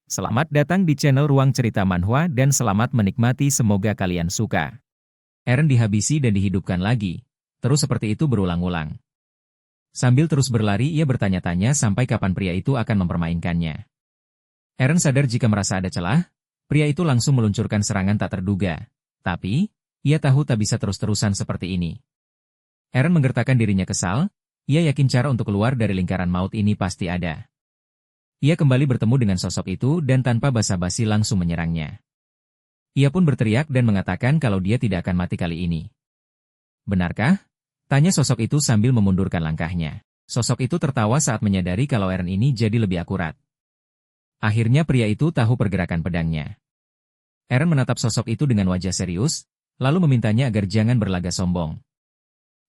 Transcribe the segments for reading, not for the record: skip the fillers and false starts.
Selamat datang di channel Ruang Cerita Manhwa dan selamat menikmati, semoga kalian suka. Eren dihabisi dan dihidupkan lagi. Terus seperti itu berulang-ulang. Sambil terus berlari ia bertanya-tanya sampai kapan pria itu akan mempermainkannya. Eren sadar jika merasa ada celah, pria itu langsung meluncurkan serangan tak terduga. Tapi, ia tahu tak bisa terus-terusan seperti ini. Eren menggertakkan dirinya kesal, ia yakin cara untuk keluar dari lingkaran maut ini pasti ada. Ia kembali bertemu dengan sosok itu dan tanpa basa-basi langsung menyerangnya. Ia pun berteriak dan mengatakan kalau dia tidak akan mati kali ini. Benarkah? Tanya sosok itu sambil memundurkan langkahnya. Sosok itu tertawa saat menyadari kalau Eren ini jadi lebih akurat. Akhirnya pria itu tahu pergerakan pedangnya. Eren menatap sosok itu dengan wajah serius, lalu memintanya agar jangan berlagak sombong.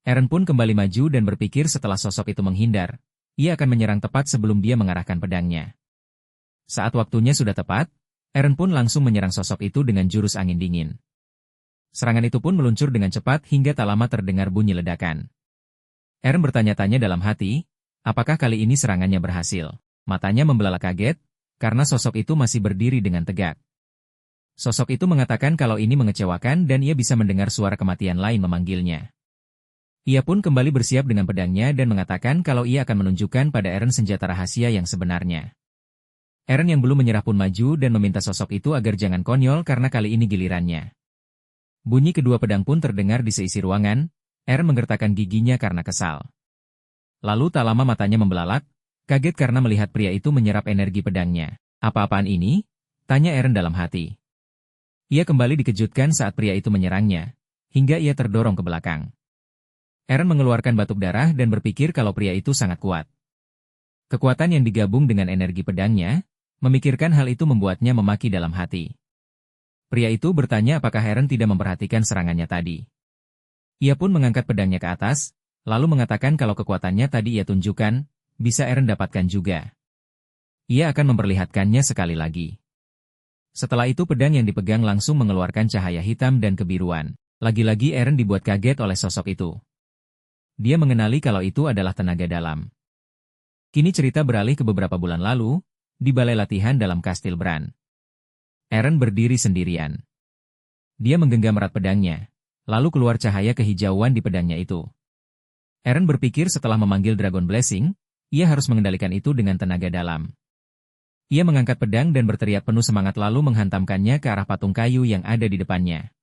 Eren pun kembali maju dan berpikir setelah sosok itu menghindar, ia akan menyerang tepat sebelum dia mengarahkan pedangnya. Saat waktunya sudah tepat, Eren pun langsung menyerang sosok itu dengan jurus angin dingin. Serangan itu pun meluncur dengan cepat hingga tak lama terdengar bunyi ledakan. Eren bertanya-tanya dalam hati, apakah kali ini serangannya berhasil? Matanya membelalak kaget, karena sosok itu masih berdiri dengan tegak. Sosok itu mengatakan kalau ini mengecewakan dan ia bisa mendengar suara kematian lain memanggilnya. Ia pun kembali bersiap dengan pedangnya dan mengatakan kalau ia akan menunjukkan pada Eren senjata rahasia yang sebenarnya. Eren yang belum menyerah pun maju dan meminta sosok itu agar jangan konyol karena kali ini gilirannya. Bunyi kedua pedang pun terdengar di seisi ruangan, Eren menggertakkan giginya karena kesal. Lalu tak lama matanya membelalak, kaget karena melihat pria itu menyerap energi pedangnya. Apa-apaan ini? Tanya Eren dalam hati. Ia kembali dikejutkan saat pria itu menyerangnya, hingga ia terdorong ke belakang. Eren mengeluarkan batuk darah dan berpikir kalau pria itu sangat kuat. Kekuatan yang digabung dengan energi pedangnya, memikirkan hal itu membuatnya memaki dalam hati. Pria itu bertanya apakah Eren tidak memperhatikan serangannya tadi. Ia pun mengangkat pedangnya ke atas, lalu mengatakan kalau kekuatannya tadi ia tunjukkan, bisa Eren dapatkan juga. Ia akan memperlihatkannya sekali lagi. Setelah itu pedang yang dipegang langsung mengeluarkan cahaya hitam dan kebiruan. Lagi-lagi Eren dibuat kaget oleh sosok itu. Dia mengenali kalau itu adalah tenaga dalam. Kini cerita beralih ke beberapa bulan lalu, di balai latihan dalam Kastil Bran. Eren berdiri sendirian. Dia menggenggam erat pedangnya, lalu keluar cahaya kehijauan di pedangnya itu. Eren berpikir setelah memanggil Dragon Blessing, ia harus mengendalikan itu dengan tenaga dalam. Ia mengangkat pedang dan berteriak penuh semangat lalu menghantamkannya ke arah patung kayu yang ada di depannya.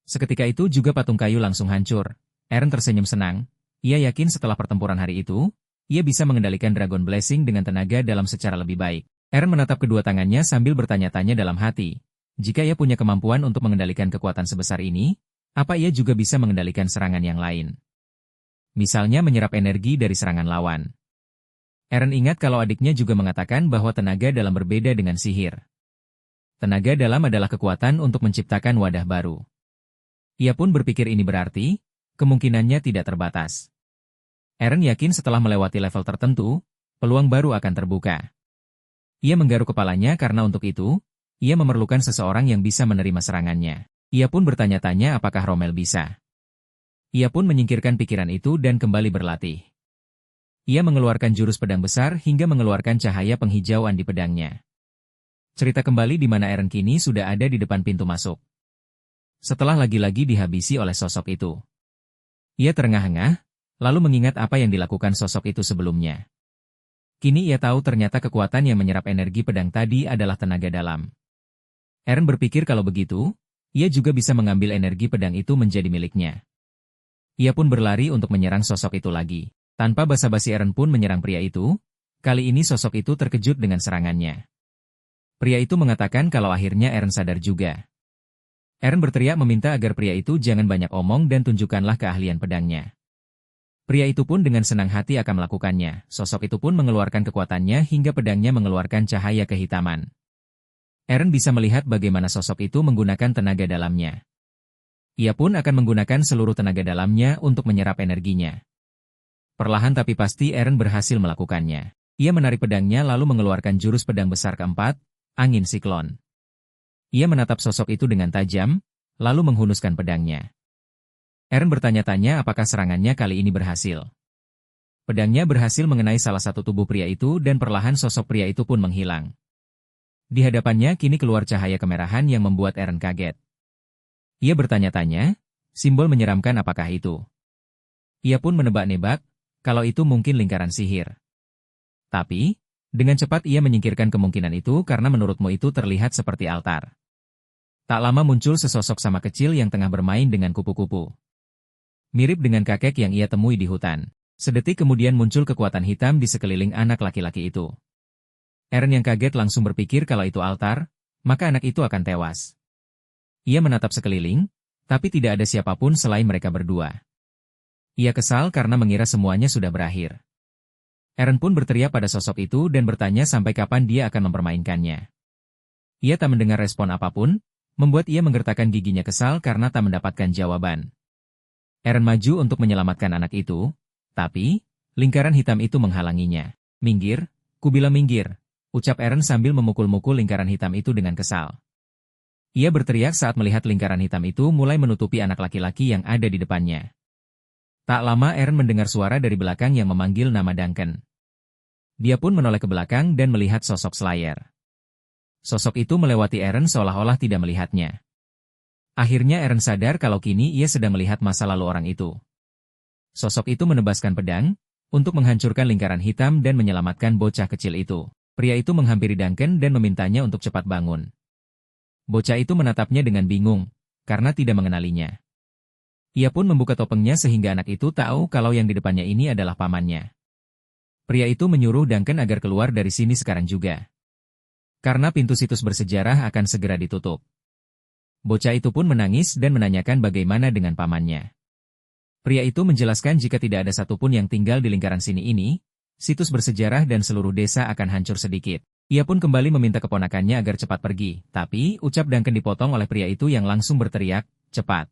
Seketika itu juga patung kayu langsung hancur. Eren tersenyum senang, ia yakin setelah pertempuran hari itu, ia bisa mengendalikan Dragon Blessing dengan tenaga dalam secara lebih baik. Eren menatap kedua tangannya sambil bertanya-tanya dalam hati, jika ia punya kemampuan untuk mengendalikan kekuatan sebesar ini, apa ia juga bisa mengendalikan serangan yang lain? Misalnya menyerap energi dari serangan lawan. Eren ingat kalau adiknya juga mengatakan bahwa tenaga dalam berbeda dengan sihir. Tenaga dalam adalah kekuatan untuk menciptakan wadah baru. Ia pun berpikir ini berarti, kemungkinannya tidak terbatas. Eren yakin setelah melewati level tertentu, peluang baru akan terbuka. Ia menggaruk kepalanya karena untuk itu, ia memerlukan seseorang yang bisa menerima serangannya. Ia pun bertanya-tanya apakah Rommel bisa. Ia pun menyingkirkan pikiran itu dan kembali berlatih. Ia mengeluarkan jurus pedang besar hingga mengeluarkan cahaya penghijauan di pedangnya. Cerita kembali di mana Eren kini sudah ada di depan pintu masuk. Setelah lagi-lagi dihabisi oleh sosok itu. Ia terengah-engah, lalu mengingat apa yang dilakukan sosok itu sebelumnya. Kini ia tahu ternyata kekuatan yang menyerap energi pedang tadi adalah tenaga dalam. Eren berpikir kalau begitu, ia juga bisa mengambil energi pedang itu menjadi miliknya. Ia pun berlari untuk menyerang sosok itu lagi. Tanpa basa-basi Eren pun menyerang pria itu, kali ini sosok itu terkejut dengan serangannya. Pria itu mengatakan kalau akhirnya Eren sadar juga. Eren berteriak meminta agar pria itu jangan banyak omong dan tunjukkanlah keahlian pedangnya. Pria itu pun dengan senang hati akan melakukannya. Sosok itu pun mengeluarkan kekuatannya hingga pedangnya mengeluarkan cahaya kehitaman. Eren bisa melihat bagaimana sosok itu menggunakan tenaga dalamnya. Ia pun akan menggunakan seluruh tenaga dalamnya untuk menyerap energinya. Perlahan tapi pasti Eren berhasil melakukannya. Ia menarik pedangnya lalu mengeluarkan jurus pedang besar keempat, angin siklon. Ia menatap sosok itu dengan tajam, lalu menghunuskan pedangnya. Eren bertanya-tanya apakah serangannya kali ini berhasil. Pedangnya berhasil mengenai salah satu tubuh pria itu dan perlahan sosok pria itu pun menghilang. Di hadapannya kini keluar cahaya kemerahan yang membuat Eren kaget. Ia bertanya-tanya, simbol menyeramkan apakah itu? Ia pun menebak-nebak, kalau itu mungkin lingkaran sihir. Tapi, dengan cepat ia menyingkirkan kemungkinan itu karena menurutmu itu terlihat seperti altar. Tak lama muncul sesosok sama kecil yang tengah bermain dengan kupu-kupu. Mirip dengan kakek yang ia temui di hutan. Sedetik kemudian muncul kekuatan hitam di sekeliling anak laki-laki itu. Eren yang kaget langsung berpikir kalau itu altar, maka anak itu akan tewas. Ia menatap sekeliling, tapi tidak ada siapapun selain mereka berdua. Ia kesal karena mengira semuanya sudah berakhir. Eren pun berteriak pada sosok itu dan bertanya sampai kapan dia akan mempermainkannya. Ia tak mendengar respon apapun, membuat ia menggertakkan giginya kesal karena tak mendapatkan jawaban. Eren maju untuk menyelamatkan anak itu, tapi lingkaran hitam itu menghalanginya. "Minggir, kubilang minggir," ucap Eren sambil memukul-mukul lingkaran hitam itu dengan kesal. Ia berteriak saat melihat lingkaran hitam itu mulai menutupi anak laki-laki yang ada di depannya. Tak lama Eren mendengar suara dari belakang yang memanggil nama Duncan. Dia pun menoleh ke belakang dan melihat sosok Slayer. Sosok itu melewati Eren seolah-olah tidak melihatnya. Akhirnya Eren sadar kalau kini ia sedang melihat masa lalu orang itu. Sosok itu menebaskan pedang untuk menghancurkan lingkaran hitam dan menyelamatkan bocah kecil itu. Pria itu menghampiri Duncan dan memintanya untuk cepat bangun. Bocah itu menatapnya dengan bingung, karena tidak mengenalinya. Ia pun membuka topengnya sehingga anak itu tahu kalau yang di depannya ini adalah pamannya. Pria itu menyuruh Duncan agar keluar dari sini sekarang juga. Karena pintu situs bersejarah akan segera ditutup. Bocah itu pun menangis dan menanyakan bagaimana dengan pamannya. Pria itu menjelaskan jika tidak ada satupun yang tinggal di lingkaran sini ini, situs bersejarah dan seluruh desa akan hancur sedikit. Ia pun kembali meminta keponakannya agar cepat pergi, tapi ucap Duncan dipotong oleh pria itu yang langsung berteriak, "Cepat!"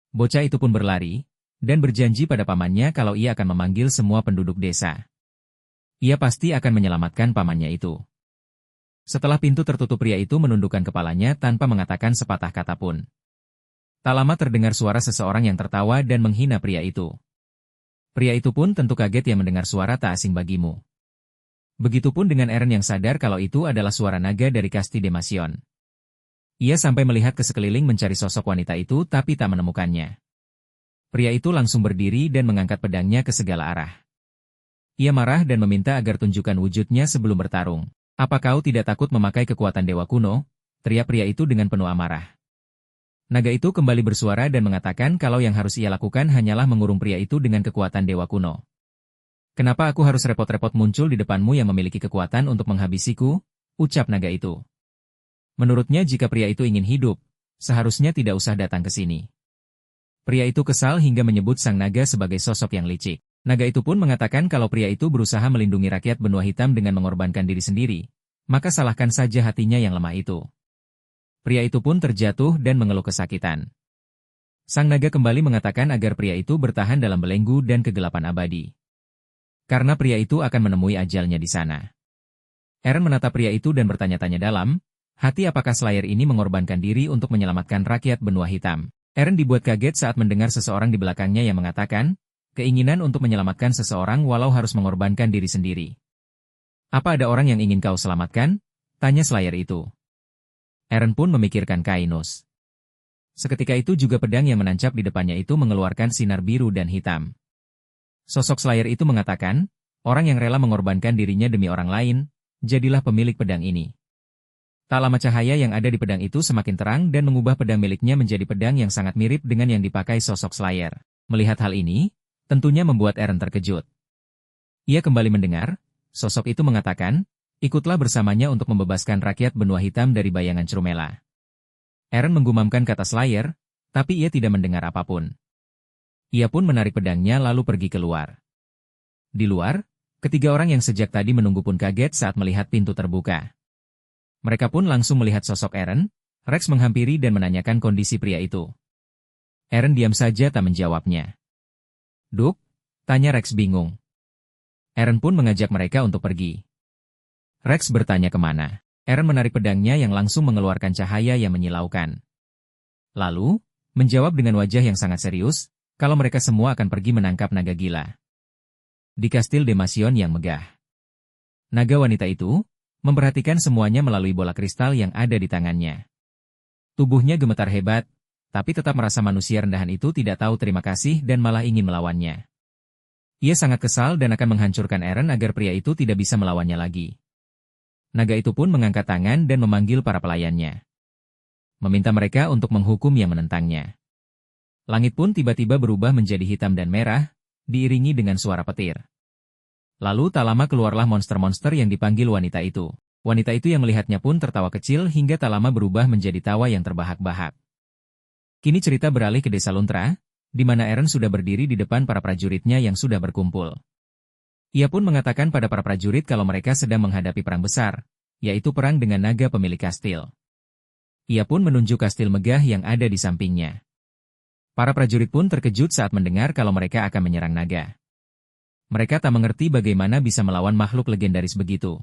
Bocah itu pun berlari, dan berjanji pada pamannya kalau ia akan memanggil semua penduduk desa. Ia pasti akan menyelamatkan pamannya itu. Setelah pintu tertutup pria itu menundukkan kepalanya tanpa mengatakan sepatah kata pun. Tak lama terdengar suara seseorang yang tertawa dan menghina pria itu. Pria itu pun tentu kaget yang mendengar suara tak asing bagimu. Begitupun dengan Eren yang sadar kalau itu adalah suara naga dari kasti Demacion. Ia sampai melihat ke sekeliling mencari sosok wanita itu tapi tak menemukannya. Pria itu langsung berdiri dan mengangkat pedangnya ke segala arah. Ia marah dan meminta agar tunjukkan wujudnya sebelum bertarung. "Apa kau tidak takut memakai kekuatan dewa kuno?" teriak pria itu dengan penuh amarah. Naga itu kembali bersuara dan mengatakan kalau yang harus ia lakukan hanyalah mengurung pria itu dengan kekuatan dewa kuno. "Kenapa aku harus repot-repot muncul di depanmu yang memiliki kekuatan untuk menghabisiku?" ucap naga itu. Menurutnya jika pria itu ingin hidup, seharusnya tidak usah datang ke sini. Pria itu kesal hingga menyebut sang naga sebagai sosok yang licik. Naga itu pun mengatakan kalau pria itu berusaha melindungi rakyat benua hitam dengan mengorbankan diri sendiri, maka salahkan saja hatinya yang lemah itu. Pria itu pun terjatuh dan mengeluh kesakitan. Sang naga kembali mengatakan agar pria itu bertahan dalam belenggu dan kegelapan abadi. Karena pria itu akan menemui ajalnya di sana. Eren menatap pria itu dan bertanya-tanya dalam hati apakah Slayer ini mengorbankan diri untuk menyelamatkan rakyat benua hitam. Eren dibuat kaget saat mendengar seseorang di belakangnya yang mengatakan, keinginan untuk menyelamatkan seseorang walau harus mengorbankan diri sendiri. "Apa ada orang yang ingin kau selamatkan?" tanya Slayer itu. Eren pun memikirkan Kainus. Seketika itu juga pedang yang menancap di depannya itu mengeluarkan sinar biru dan hitam. Sosok Slayer itu mengatakan, orang yang rela mengorbankan dirinya demi orang lain, jadilah pemilik pedang ini. Tak lama cahaya yang ada di pedang itu semakin terang dan mengubah pedang miliknya menjadi pedang yang sangat mirip dengan yang dipakai sosok Slayer. Melihat hal ini, tentunya membuat Eren terkejut. Ia kembali mendengar, sosok itu mengatakan, ikutlah bersamanya untuk membebaskan rakyat benua hitam dari bayangan Curmela. Eren menggumamkan kata Slayer, tapi ia tidak mendengar apapun. Ia pun menarik pedangnya lalu pergi keluar. Di luar, ketiga orang yang sejak tadi menunggu pun kaget saat melihat pintu terbuka. Mereka pun langsung melihat sosok Eren. Rex menghampiri dan menanyakan kondisi pria itu. Eren diam saja tak menjawabnya. "Duk?" tanya Rex bingung. Eren pun mengajak mereka untuk pergi. Rex bertanya kemana. Eren menarik pedangnya yang langsung mengeluarkan cahaya yang menyilaukan. Lalu, menjawab dengan wajah yang sangat serius, kalau mereka semua akan pergi menangkap naga gila. Di kastil Demacion yang megah. Naga wanita itu, memperhatikan semuanya melalui bola kristal yang ada di tangannya. Tubuhnya gemetar hebat, tapi tetap merasa manusia rendahan itu tidak tahu terima kasih dan malah ingin melawannya. Ia sangat kesal dan akan menghancurkan Eren agar pria itu tidak bisa melawannya lagi. Naga itu pun mengangkat tangan dan memanggil para pelayannya, meminta mereka untuk menghukum yang menentangnya. Langit pun tiba-tiba berubah menjadi hitam dan merah, diiringi dengan suara petir. Lalu tak lama keluarlah monster-monster yang dipanggil wanita itu. Wanita itu yang melihatnya pun tertawa kecil hingga tak lama berubah menjadi tawa yang terbahak-bahak. Kini cerita beralih ke desa Luntra, di mana Eren sudah berdiri di depan para prajuritnya yang sudah berkumpul. Ia pun mengatakan pada para prajurit kalau mereka sedang menghadapi perang besar, yaitu perang dengan naga pemilik kastil. Ia pun menunjuk kastil megah yang ada di sampingnya. Para prajurit pun terkejut saat mendengar kalau mereka akan menyerang naga. Mereka tak mengerti bagaimana bisa melawan makhluk legendaris begitu.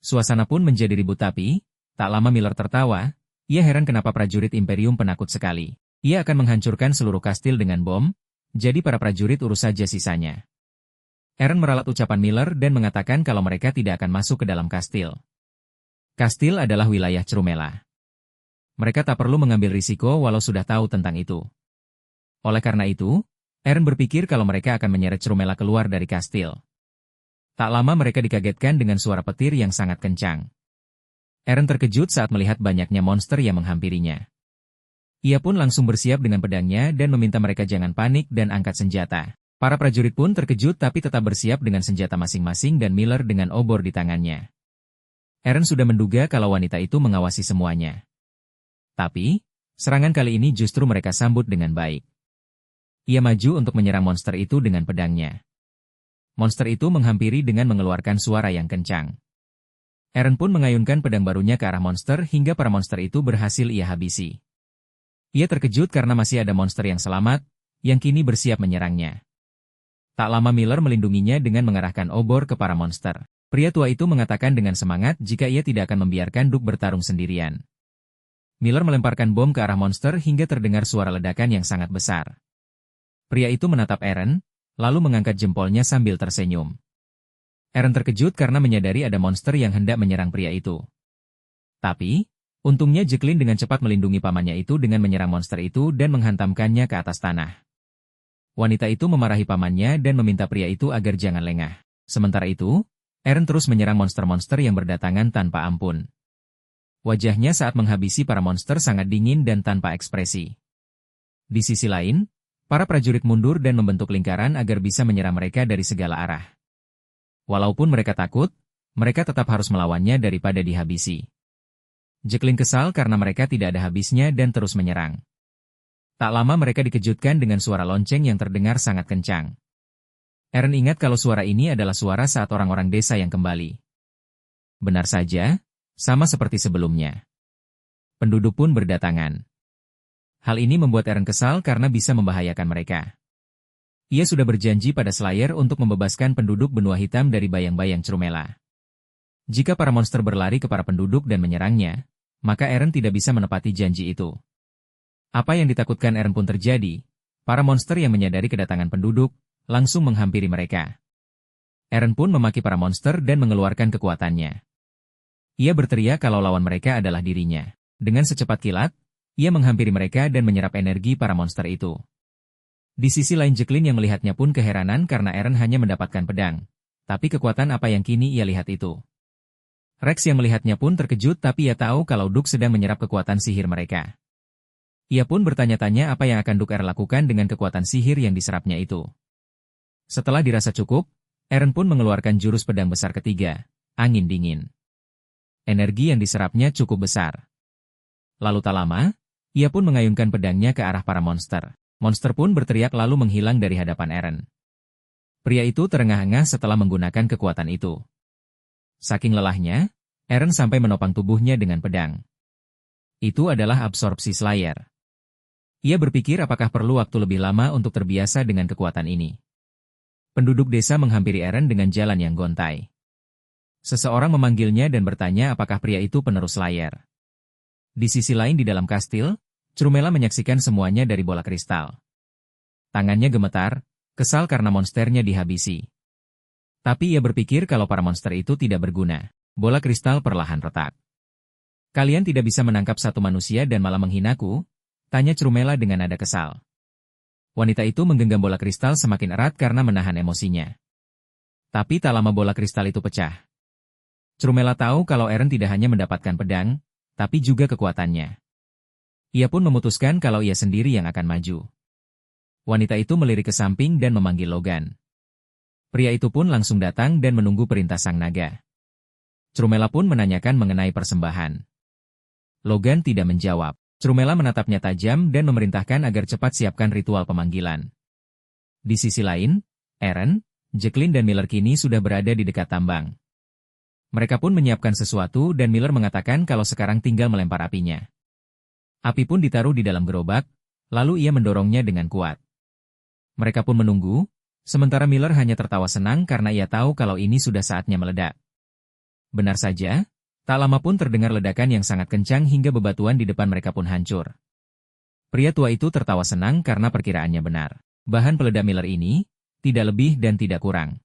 Suasana pun menjadi ribut tapi, tak lama Miller tertawa, ia heran kenapa prajurit Imperium penakut sekali. Ia akan menghancurkan seluruh kastil dengan bom, jadi para prajurit urus saja sisanya. Eren meralat ucapan Miller dan mengatakan kalau mereka tidak akan masuk ke dalam kastil. Kastil adalah wilayah Cerumela. Mereka tak perlu mengambil risiko walau sudah tahu tentang itu. Oleh karena itu, Eren berpikir kalau mereka akan menyeret Cerumela keluar dari kastil. Tak lama mereka dikagetkan dengan suara petir yang sangat kencang. Eren terkejut saat melihat banyaknya monster yang menghampirinya. Ia pun langsung bersiap dengan pedangnya dan meminta mereka jangan panik dan angkat senjata. Para prajurit pun terkejut tapi tetap bersiap dengan senjata masing-masing dan Miller dengan obor di tangannya. Eren sudah menduga kalau wanita itu mengawasi semuanya. Tapi, serangan kali ini justru mereka sambut dengan baik. Ia maju untuk menyerang monster itu dengan pedangnya. Monster itu menghampiri dengan mengeluarkan suara yang kencang. Eren pun mengayunkan pedang barunya ke arah monster hingga para monster itu berhasil ia habisi. Ia terkejut karena masih ada monster yang selamat, yang kini bersiap menyerangnya. Tak lama Miller melindunginya dengan mengarahkan obor ke para monster. Pria tua itu mengatakan dengan semangat jika ia tidak akan membiarkan Duke bertarung sendirian. Miller melemparkan bom ke arah monster hingga terdengar suara ledakan yang sangat besar. Pria itu menatap Eren, lalu mengangkat jempolnya sambil tersenyum. Eren terkejut karena menyadari ada monster yang hendak menyerang pria itu. Tapi, untungnya Jacqueline dengan cepat melindungi pamannya itu dengan menyerang monster itu dan menghantamkannya ke atas tanah. Wanita itu memarahi pamannya dan meminta pria itu agar jangan lengah. Sementara itu, Eren terus menyerang monster-monster yang berdatangan tanpa ampun. Wajahnya saat menghabisi para monster sangat dingin dan tanpa ekspresi. Di sisi lain, para prajurit mundur dan membentuk lingkaran agar bisa menyerang mereka dari segala arah. Walaupun mereka takut, mereka tetap harus melawannya daripada dihabisi. Jacqueline kesal karena mereka tidak ada habisnya dan terus menyerang. Tak lama mereka dikejutkan dengan suara lonceng yang terdengar sangat kencang. Eren ingat kalau suara ini adalah suara saat orang-orang desa yang kembali. Benar saja, sama seperti sebelumnya. Penduduk pun berdatangan. Hal ini membuat Eren kesal karena bisa membahayakan mereka. Ia sudah berjanji pada Slayer untuk membebaskan penduduk benua hitam dari bayang-bayang Cerumela. Jika para monster berlari ke para penduduk dan menyerangnya, maka Eren tidak bisa menepati janji itu. Apa yang ditakutkan Eren pun terjadi. Para monster yang menyadari kedatangan penduduk, langsung menghampiri mereka. Eren pun memaki para monster dan mengeluarkan kekuatannya. Ia berteriak kalau lawan mereka adalah dirinya. Dengan secepat kilat, ia menghampiri mereka dan menyerap energi para monster itu. Di sisi lain Jacqueline yang melihatnya pun keheranan karena Eren hanya mendapatkan pedang. Tapi kekuatan apa yang kini ia lihat itu? Rex yang melihatnya pun terkejut tapi ia tahu kalau Duke sedang menyerap kekuatan sihir mereka. Ia pun bertanya-tanya apa yang akan Duke lakukan dengan kekuatan sihir yang diserapnya itu. Setelah dirasa cukup, Eren pun mengeluarkan jurus pedang besar ketiga, angin dingin. Energi yang diserapnya cukup besar. Lalu tak lama, ia pun mengayunkan pedangnya ke arah para monster. Monster pun berteriak lalu menghilang dari hadapan Eren. Pria itu terengah-engah setelah menggunakan kekuatan itu. Saking lelahnya, Eren sampai menopang tubuhnya dengan pedang. Itu adalah absorpsi Slayer. Ia berpikir apakah perlu waktu lebih lama untuk terbiasa dengan kekuatan ini. Penduduk desa menghampiri Eren dengan jalan yang gontai. Seseorang memanggilnya dan bertanya apakah pria itu penerus Slayer. Di sisi lain di dalam kastil, Cerumela menyaksikan semuanya dari bola kristal. Tangannya gemetar, kesal karena monsternya dihabisi. Tapi ia berpikir kalau para monster itu tidak berguna. Bola kristal perlahan retak. Kalian tidak bisa menangkap satu manusia dan malah menghinaku? Tanya Crumela dengan nada kesal. Wanita itu menggenggam bola kristal semakin erat karena menahan emosinya. Tapi tak lama bola kristal itu pecah. Crumela tahu kalau Eren tidak hanya mendapatkan pedang, tapi juga kekuatannya. Ia pun memutuskan kalau ia sendiri yang akan maju. Wanita itu melirik ke samping dan memanggil Logan. Pria itu pun langsung datang dan menunggu perintah sang naga. Crumela pun menanyakan mengenai persembahan. Logan tidak menjawab. Crumela menatapnya tajam dan memerintahkan agar cepat siapkan ritual pemanggilan. Di sisi lain, Eren, Jacqueline dan Miller kini sudah berada di dekat tambang. Mereka pun menyiapkan sesuatu dan Miller mengatakan kalau sekarang tinggal melempar apinya. Api pun ditaruh di dalam gerobak, lalu ia mendorongnya dengan kuat. Mereka pun menunggu, sementara Miller hanya tertawa senang karena ia tahu kalau ini sudah saatnya meledak. Benar saja, tak lama pun terdengar ledakan yang sangat kencang hingga bebatuan di depan mereka pun hancur. Pria tua itu tertawa senang karena perkiraannya benar. Bahan peledak Miller ini, tidak lebih dan tidak kurang.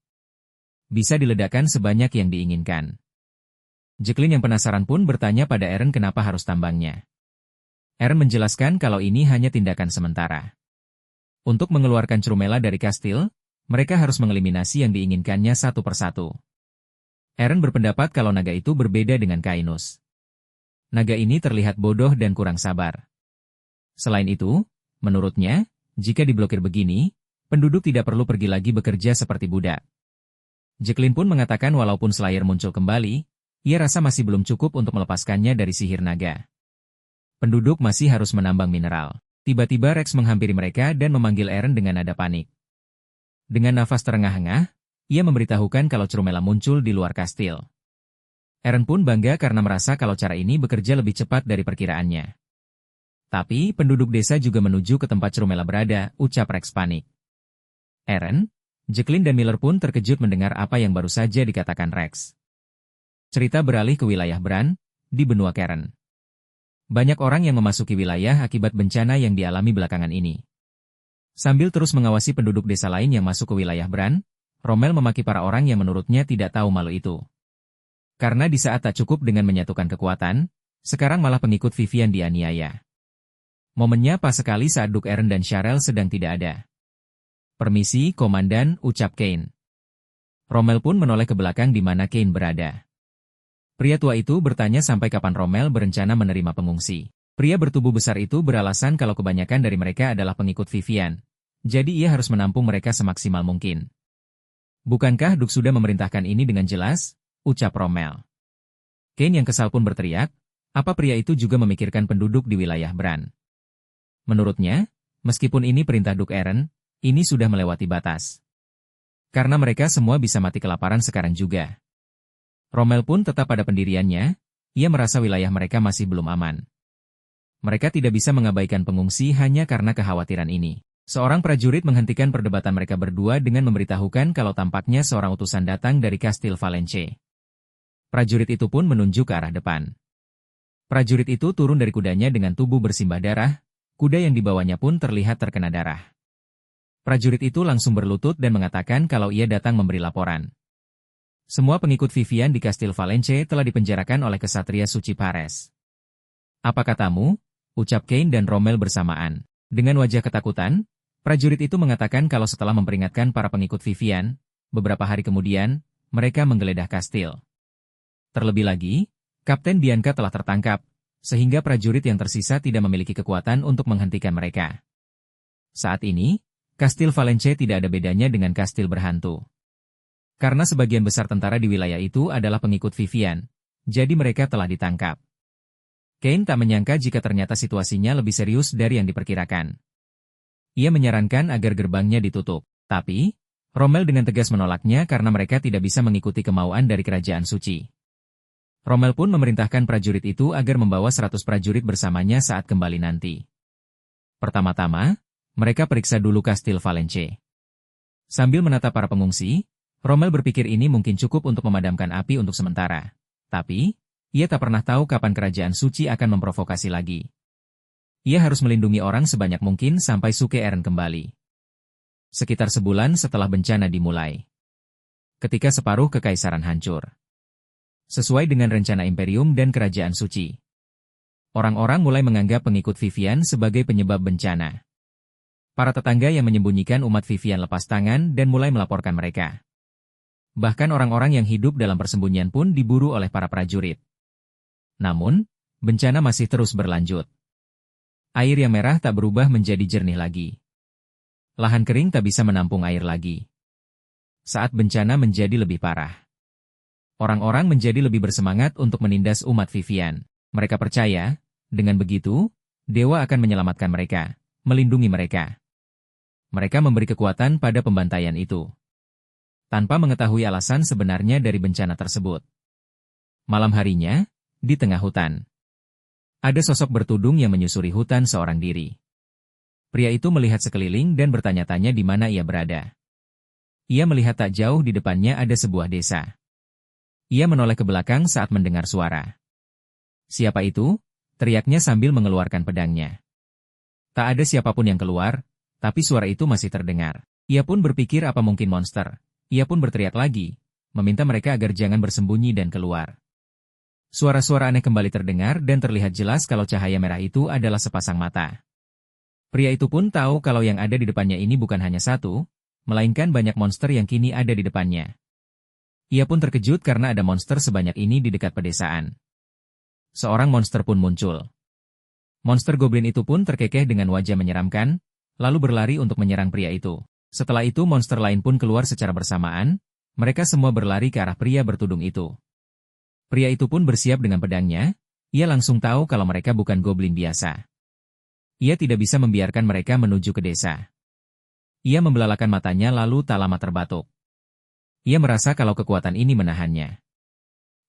Bisa diledakkan sebanyak yang diinginkan. Jacqueline yang penasaran pun bertanya pada Eren kenapa harus tambangnya. Eren menjelaskan kalau ini hanya tindakan sementara. Untuk mengeluarkan Crumela dari kastil, mereka harus mengeliminasi yang diinginkannya satu persatu. Eren berpendapat kalau naga itu berbeda dengan Kainus. Naga ini terlihat bodoh dan kurang sabar. Selain itu, menurutnya, jika diblokir begini, penduduk tidak perlu pergi lagi bekerja seperti budak. Jacqueline pun mengatakan walaupun Slayer muncul kembali, ia rasa masih belum cukup untuk melepaskannya dari sihir naga. Penduduk masih harus menambang mineral. Tiba-tiba Rex menghampiri mereka dan memanggil Eren dengan nada panik. Dengan nafas terengah-engah, ia memberitahukan kalau Crumela muncul di luar kastil. Eren pun bangga karena merasa kalau cara ini bekerja lebih cepat dari perkiraannya. Tapi, penduduk desa juga menuju ke tempat Crumela berada, ucap Rex panik. Eren, Jacqueline dan Miller pun terkejut mendengar apa yang baru saja dikatakan Rex. Cerita beralih ke wilayah Bran, di benua Karen. Banyak orang yang memasuki wilayah akibat bencana yang dialami belakangan ini. Sambil terus mengawasi penduduk desa lain yang masuk ke wilayah Bran, Rommel memaki para orang yang menurutnya tidak tahu malu itu. Karena di saat tak cukup dengan menyatukan kekuatan, sekarang malah pengikut Vivian dianiaya. Momennya pas sekali saat Duke Eren dan Sharel sedang tidak ada. Permisi, Komandan, ucap Kane. Rommel pun menoleh ke belakang di mana Kane berada. Pria tua itu bertanya sampai kapan Rommel berencana menerima pengungsi. Pria bertubuh besar itu beralasan kalau kebanyakan dari mereka adalah pengikut Vivian, jadi ia harus menampung mereka semaksimal mungkin. Bukankah Duke sudah memerintahkan ini dengan jelas? Ucap Rommel. Kane yang kesal pun berteriak, apa pria itu juga memikirkan penduduk di wilayah Bran? Menurutnya, meskipun ini perintah Duke Eren, ini sudah melewati batas. Karena mereka semua bisa mati kelaparan sekarang juga. Rommel pun tetap pada pendiriannya, ia merasa wilayah mereka masih belum aman. Mereka tidak bisa mengabaikan pengungsi hanya karena kekhawatiran ini. Seorang prajurit menghentikan perdebatan mereka berdua dengan memberitahukan kalau tampaknya seorang utusan datang dari Kastil Valence. Prajurit itu pun menunjuk ke arah depan. Prajurit itu turun dari kudanya dengan tubuh bersimbah darah, kuda yang dibawanya pun terlihat terkena darah. Prajurit itu langsung berlutut dan mengatakan kalau ia datang memberi laporan. Semua pengikut Vivian di Kastil Valence telah dipenjarakan oleh kesatria suci Pares. Apa katamu? Ucap Kane dan Rommel bersamaan. Dengan wajah ketakutan, prajurit itu mengatakan kalau setelah memperingatkan para pengikut Vivian, beberapa hari kemudian, mereka menggeledah kastil. Terlebih lagi, Kapten Bianca telah tertangkap, sehingga prajurit yang tersisa tidak memiliki kekuatan untuk menghentikan mereka. Saat ini, Kastil Valence tidak ada bedanya dengan kastil berhantu. Karena sebagian besar tentara di wilayah itu adalah pengikut Vivian, jadi mereka telah ditangkap. Kane tak menyangka jika ternyata situasinya lebih serius dari yang diperkirakan. Ia menyarankan agar gerbangnya ditutup, tapi Rommel dengan tegas menolaknya karena mereka tidak bisa mengikuti kemauan dari kerajaan suci. Rommel pun memerintahkan prajurit itu agar membawa 100 prajurit bersamanya saat kembali nanti. Pertama-tama, mereka periksa dulu Kastil Valence. Sambil menatap para pengungsi, Rommel berpikir ini mungkin cukup untuk memadamkan api untuk sementara. Tapi, ia tak pernah tahu kapan kerajaan suci akan memprovokasi lagi. Ia harus melindungi orang sebanyak mungkin sampai Suke Eren kembali. Sekitar sebulan setelah bencana dimulai. Ketika separuh kekaisaran hancur. Sesuai dengan rencana Imperium dan Kerajaan Suci. Orang-orang mulai menganggap pengikut Vivian sebagai penyebab bencana. Para tetangga yang menyembunyikan umat Vivian lepas tangan dan mulai melaporkan mereka. Bahkan orang-orang yang hidup dalam persembunyian pun diburu oleh para prajurit. Namun, bencana masih terus berlanjut. Air yang merah tak berubah menjadi jernih lagi. Lahan kering tak bisa menampung air lagi. Saat bencana menjadi lebih parah, orang-orang menjadi lebih bersemangat untuk menindas umat Vivian. Mereka percaya, dengan begitu, dewa akan menyelamatkan mereka, melindungi mereka. Mereka memberi kekuatan pada pembantaian itu, tanpa mengetahui alasan sebenarnya dari bencana tersebut. Malam harinya, di tengah hutan, ada sosok bertudung yang menyusuri hutan seorang diri. Pria itu melihat sekeliling dan bertanya-tanya di mana ia berada. Ia melihat tak jauh di depannya ada sebuah desa. Ia menoleh ke belakang saat mendengar suara. "Siapa itu?" teriaknya sambil mengeluarkan pedangnya. Tak ada siapapun yang keluar, tapi suara itu masih terdengar. Ia pun berpikir apa mungkin monster. Ia pun berteriak lagi, meminta mereka agar jangan bersembunyi dan keluar. Suara-suara aneh kembali terdengar dan terlihat jelas kalau cahaya merah itu adalah sepasang mata. Pria itu pun tahu kalau yang ada di depannya ini bukan hanya satu, melainkan banyak monster yang kini ada di depannya. Ia pun terkejut karena ada monster sebanyak ini di dekat pedesaan. Seorang monster pun muncul. Monster goblin itu pun terkekeh dengan wajah menyeramkan, lalu berlari untuk menyerang pria itu. Setelah itu monster lain pun keluar secara bersamaan, mereka semua berlari ke arah pria bertudung itu. Pria itu pun bersiap dengan pedangnya, ia langsung tahu kalau mereka bukan goblin biasa. Ia tidak bisa membiarkan mereka menuju ke desa. Ia membelalakan matanya lalu tak lama terbatuk. Ia merasa kalau kekuatan ini menahannya.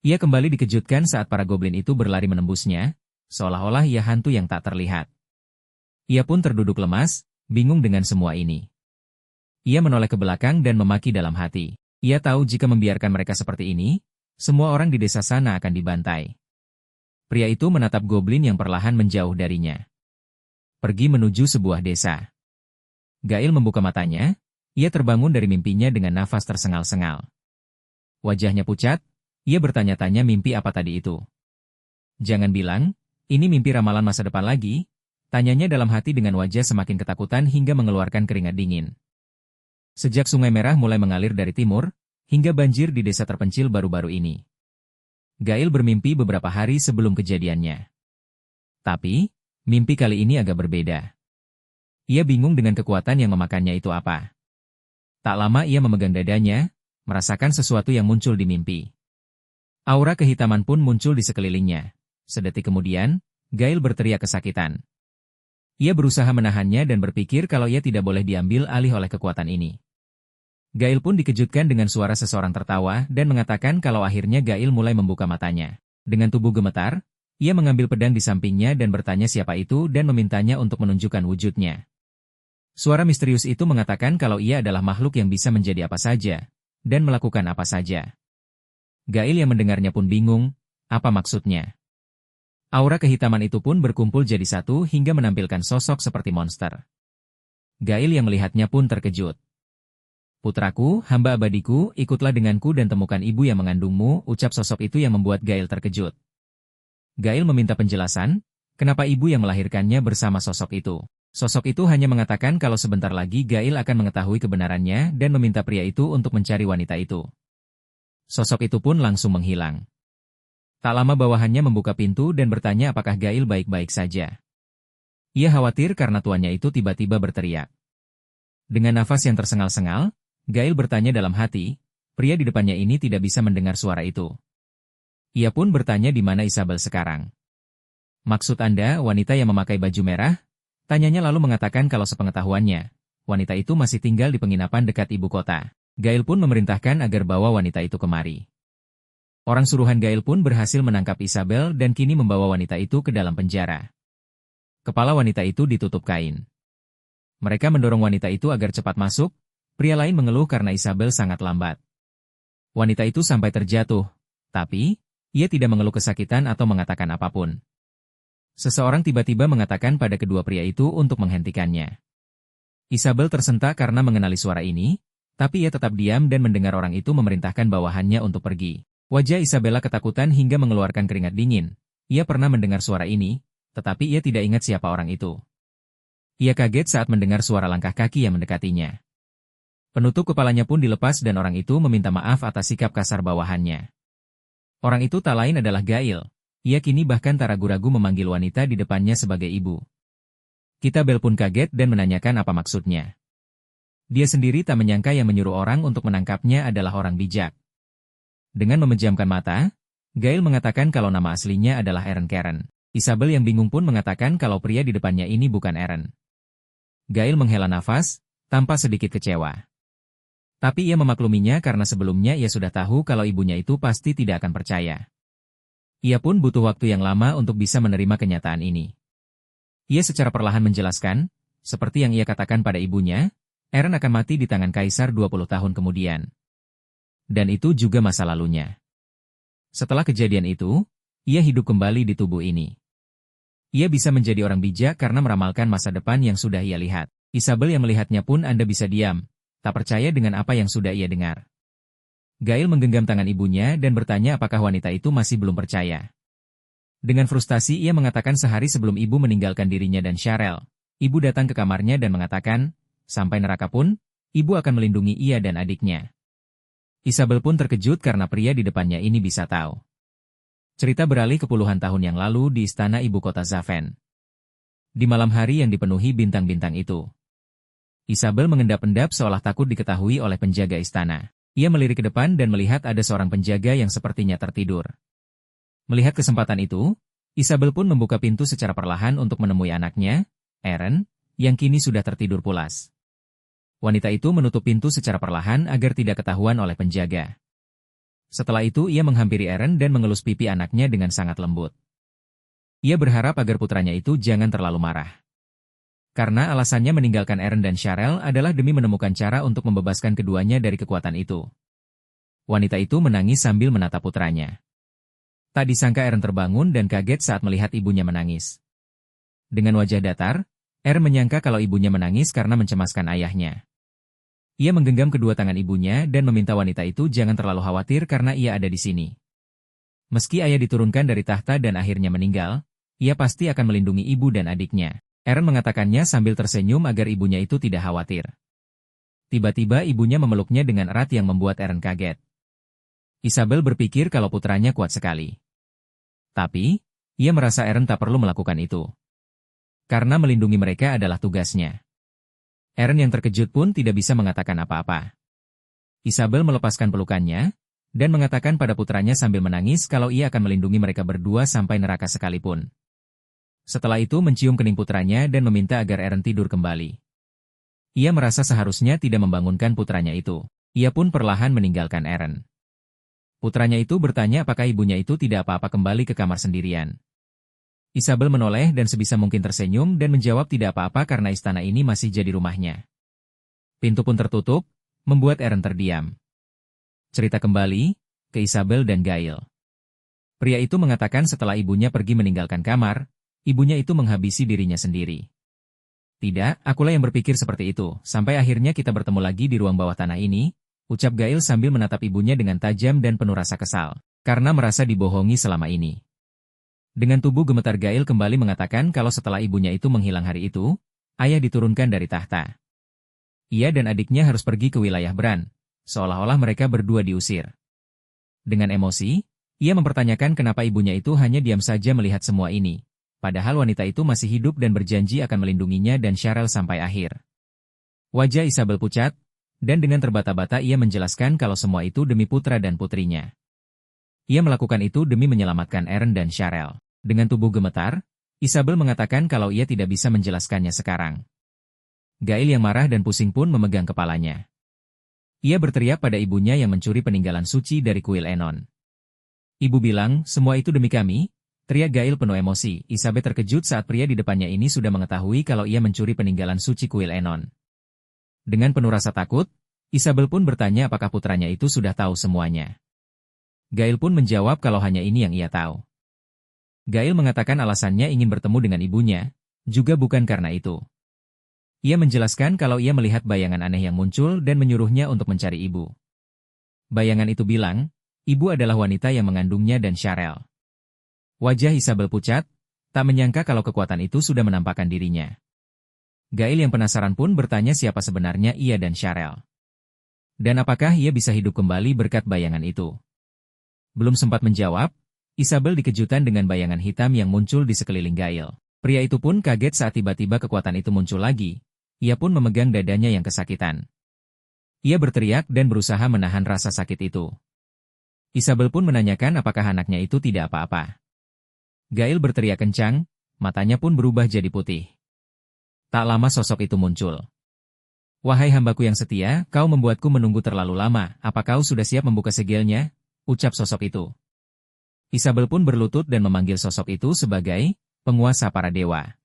Ia kembali dikejutkan saat para goblin itu berlari menembusnya, seolah-olah ia hantu yang tak terlihat. Ia pun terduduk lemas, bingung dengan semua ini. Ia menoleh ke belakang dan memaki dalam hati. Ia tahu jika membiarkan mereka seperti ini, semua orang di desa sana akan dibantai. Pria itu menatap goblin yang perlahan menjauh darinya. Pergi menuju sebuah desa. Gail membuka matanya, ia terbangun dari mimpinya dengan nafas tersengal-sengal. Wajahnya pucat, ia bertanya-tanya mimpi apa tadi itu. "Jangan bilang, ini mimpi ramalan masa depan lagi," tanyanya dalam hati dengan wajah semakin ketakutan hingga mengeluarkan keringat dingin. Sejak Sungai Merah mulai mengalir dari timur, hingga banjir di desa terpencil baru-baru ini. Gail bermimpi beberapa hari sebelum kejadiannya. Tapi, mimpi kali ini agak berbeda. Ia bingung dengan kekuatan yang memakannya itu apa. Tak lama ia memegang dadanya, merasakan sesuatu yang muncul di mimpi. Aura kehitaman pun muncul di sekelilingnya. Sedetik kemudian, Gail berteriak kesakitan. Ia berusaha menahannya dan berpikir kalau ia tidak boleh diambil alih oleh kekuatan ini. Gail pun dikejutkan dengan suara seseorang tertawa dan mengatakan kalau akhirnya Gail mulai membuka matanya. Dengan tubuh gemetar, ia mengambil pedang di sampingnya dan bertanya siapa itu dan memintanya untuk menunjukkan wujudnya. Suara misterius itu mengatakan kalau ia adalah makhluk yang bisa menjadi apa saja, dan melakukan apa saja. Gail yang mendengarnya pun bingung, apa maksudnya? Aura kehitaman itu pun berkumpul jadi satu hingga menampilkan sosok seperti monster. Gail yang melihatnya pun terkejut. "Putraku, hamba abadiku, ikutlah denganku dan temukan ibu yang mengandungmu," ucap sosok itu yang membuat Gail terkejut. Gail meminta penjelasan, kenapa ibu yang melahirkannya bersama sosok itu. Sosok itu hanya mengatakan kalau sebentar lagi Gail akan mengetahui kebenarannya dan meminta pria itu untuk mencari wanita itu. Sosok itu pun langsung menghilang. Tak lama bawahannya membuka pintu dan bertanya apakah Gail baik-baik saja. Ia khawatir karena tuannya itu tiba-tiba berteriak. Dengan nafas yang tersengal-sengal, Gail bertanya dalam hati, pria di depannya ini tidak bisa mendengar suara itu. Ia pun bertanya di mana Isabel sekarang. "Maksud Anda wanita yang memakai baju merah?" Tanyanya lalu mengatakan kalau sepengetahuannya, wanita itu masih tinggal di penginapan dekat ibu kota. Gail pun memerintahkan agar bawa wanita itu kemari. Orang suruhan Gail pun berhasil menangkap Isabel dan kini membawa wanita itu ke dalam penjara. Kepala wanita itu ditutup kain. Mereka mendorong wanita itu agar cepat masuk, pria lain mengeluh karena Isabel sangat lambat. Wanita itu sampai terjatuh, tapi ia tidak mengeluh kesakitan atau mengatakan apapun. Seseorang tiba-tiba mengatakan pada kedua pria itu untuk menghentikannya. Isabel tersentak karena mengenali suara ini, tapi ia tetap diam dan mendengar orang itu memerintahkan bawahannya untuk pergi. Wajah Isabella ketakutan hingga mengeluarkan keringat dingin. Ia pernah mendengar suara ini, tetapi ia tidak ingat siapa orang itu. Ia kaget saat mendengar suara langkah kaki yang mendekatinya. Penutup kepalanya pun dilepas dan orang itu meminta maaf atas sikap kasar bawahannya. Orang itu tak lain adalah Gail. Ia kini bahkan tak ragu-ragu memanggil wanita di depannya sebagai ibu. Kitabel pun kaget dan menanyakan apa maksudnya. Dia sendiri tak menyangka yang menyuruh orang untuk menangkapnya adalah orang bijak. Dengan memejamkan mata, Gail mengatakan kalau nama aslinya adalah Aaron Karen. Isabel yang bingung pun mengatakan kalau pria di depannya ini bukan Aaron. Gail menghela nafas, tanpa sedikit kecewa. Tapi ia memakluminya karena sebelumnya ia sudah tahu kalau ibunya itu pasti tidak akan percaya. Ia pun butuh waktu yang lama untuk bisa menerima kenyataan ini. Ia secara perlahan menjelaskan, seperti yang ia katakan pada ibunya, Aaron akan mati di tangan Kaisar 20 tahun kemudian. Dan itu juga masa lalunya. Setelah kejadian itu, ia hidup kembali di tubuh ini. Ia bisa menjadi orang bijak karena meramalkan masa depan yang sudah ia lihat. Isabel yang melihatnya pun Anda bisa diam, tak percaya dengan apa yang sudah ia dengar. Gail menggenggam tangan ibunya dan bertanya apakah wanita itu masih belum percaya. Dengan frustasi ia mengatakan sehari sebelum ibu meninggalkan dirinya dan Cheryl, ibu datang ke kamarnya dan mengatakan, sampai neraka pun, ibu akan melindungi ia dan adiknya. Isabel pun terkejut karena pria di depannya ini bisa tahu. Cerita beralih ke puluhan tahun yang lalu di istana ibu kota Zaven. Di malam hari yang dipenuhi bintang-bintang itu, Isabel mengendap-endap seolah takut diketahui oleh penjaga istana. Ia melirik ke depan dan melihat ada seorang penjaga yang sepertinya tertidur. Melihat kesempatan itu, Isabel pun membuka pintu secara perlahan untuk menemui anaknya, Aaron, yang kini sudah tertidur pulas. Wanita itu menutup pintu secara perlahan agar tidak ketahuan oleh penjaga. Setelah itu ia menghampiri Aaron dan mengelus pipi anaknya dengan sangat lembut. Ia berharap agar putranya itu jangan terlalu marah. Karena alasannya meninggalkan Aaron dan Cheryl adalah demi menemukan cara untuk membebaskan keduanya dari kekuatan itu. Wanita itu menangis sambil menatap putranya. Tak disangka Aaron terbangun dan kaget saat melihat ibunya menangis. Dengan wajah datar, Aaron menyangka kalau ibunya menangis karena mencemaskan ayahnya. Ia menggenggam kedua tangan ibunya dan meminta wanita itu jangan terlalu khawatir karena ia ada di sini. Meski ayah diturunkan dari tahta dan akhirnya meninggal, ia pasti akan melindungi ibu dan adiknya. Aaron mengatakannya sambil tersenyum agar ibunya itu tidak khawatir. Tiba-tiba ibunya memeluknya dengan erat yang membuat Aaron kaget. Isabel berpikir kalau putranya kuat sekali. Tapi, ia merasa Aaron tak perlu melakukan itu. Karena melindungi mereka adalah tugasnya. Aaron yang terkejut pun tidak bisa mengatakan apa-apa. Isabel melepaskan pelukannya, dan mengatakan pada putranya sambil menangis kalau ia akan melindungi mereka berdua sampai neraka sekalipun. Setelah itu mencium kening putranya dan meminta agar Aaron tidur kembali. Ia merasa seharusnya tidak membangunkan putranya itu. Ia pun perlahan meninggalkan Aaron. Putranya itu bertanya apakah ibunya itu tidak apa-apa kembali ke kamar sendirian. Isabel menoleh dan sebisa mungkin tersenyum dan menjawab tidak apa-apa karena istana ini masih jadi rumahnya. Pintu pun tertutup, membuat Aaron terdiam. Cerita kembali ke Isabel dan Gail. Pria itu mengatakan setelah ibunya pergi meninggalkan kamar, ibunya itu menghabisi dirinya sendiri. Tidak, akulah yang berpikir seperti itu, sampai akhirnya kita bertemu lagi di ruang bawah tanah ini, ucap Gail sambil menatap ibunya dengan tajam dan penuh rasa kesal, karena merasa dibohongi selama ini. Dengan tubuh gemetar Gail kembali mengatakan kalau setelah ibunya itu menghilang hari itu, ayah diturunkan dari tahta. Ia dan adiknya harus pergi ke wilayah Bran, seolah-olah mereka berdua diusir. Dengan emosi, ia mempertanyakan kenapa ibunya itu hanya diam saja melihat semua ini, padahal wanita itu masih hidup dan berjanji akan melindunginya dan Cheryl sampai akhir. Wajah Isabel pucat, dan dengan terbata-bata ia menjelaskan kalau semua itu demi putra dan putrinya. Ia melakukan itu demi menyelamatkan Aaron dan Cheryl. Dengan tubuh gemetar, Isabel mengatakan kalau ia tidak bisa menjelaskannya sekarang. Gail yang marah dan pusing pun memegang kepalanya. Ia berteriak pada ibunya yang mencuri peninggalan suci dari kuil Enon. Ibu bilang, semua itu demi kami? Teriak Gail penuh emosi. Isabel terkejut saat pria di depannya ini sudah mengetahui kalau ia mencuri peninggalan suci kuil Enon. Dengan penuh rasa takut, Isabel pun bertanya apakah putranya itu sudah tahu semuanya. Gail pun menjawab kalau hanya ini yang ia tahu. Gail mengatakan alasannya ingin bertemu dengan ibunya, juga bukan karena itu. Ia menjelaskan kalau ia melihat bayangan aneh yang muncul dan menyuruhnya untuk mencari ibu. Bayangan itu bilang, Ibu adalah wanita yang mengandungnya dan Cheryl. Wajah Isabel pucat, tak menyangka kalau kekuatan itu sudah menampakkan dirinya. Gail yang penasaran pun bertanya siapa sebenarnya ia dan Cheryl. Dan apakah ia bisa hidup kembali berkat bayangan itu. Belum sempat menjawab, Isabel dikejutkan dengan bayangan hitam yang muncul di sekeliling Gail. Pria itu pun kaget saat tiba-tiba kekuatan itu muncul lagi. Ia pun memegang dadanya yang kesakitan. Ia berteriak dan berusaha menahan rasa sakit itu. Isabel pun menanyakan apakah anaknya itu tidak apa-apa. Gail berteriak kencang, matanya pun berubah jadi putih. Tak lama sosok itu muncul. "Wahai hambaku yang setia, kau membuatku menunggu terlalu lama, apa kau sudah siap membuka segelnya?" ucap sosok itu. Isabel pun berlutut dan memanggil sosok itu sebagai penguasa para dewa.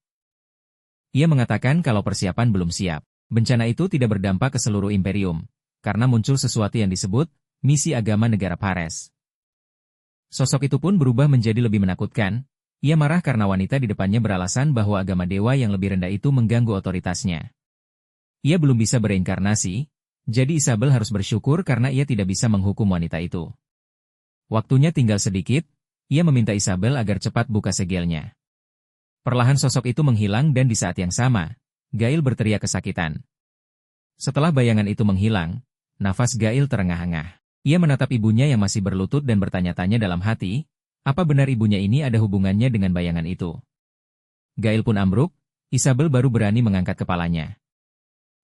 Ia mengatakan kalau persiapan belum siap. Bencana itu tidak berdampak ke seluruh imperium, karena muncul sesuatu yang disebut misi agama negara Pares. Sosok itu pun berubah menjadi lebih menakutkan. Ia marah karena wanita di depannya beralasan bahwa agama dewa yang lebih rendah itu mengganggu otoritasnya. Ia belum bisa bereinkarnasi, jadi Isabel harus bersyukur karena ia tidak bisa menghukum wanita itu. Waktunya tinggal sedikit, ia meminta Isabel agar cepat buka segelnya. Perlahan sosok itu menghilang dan di saat yang sama, Gail berteriak kesakitan. Setelah bayangan itu menghilang, nafas Gail terengah-engah. Ia menatap ibunya yang masih berlutut dan bertanya-tanya dalam hati, apa benar ibunya ini ada hubungannya dengan bayangan itu? Gail pun ambruk, Isabel baru berani mengangkat kepalanya.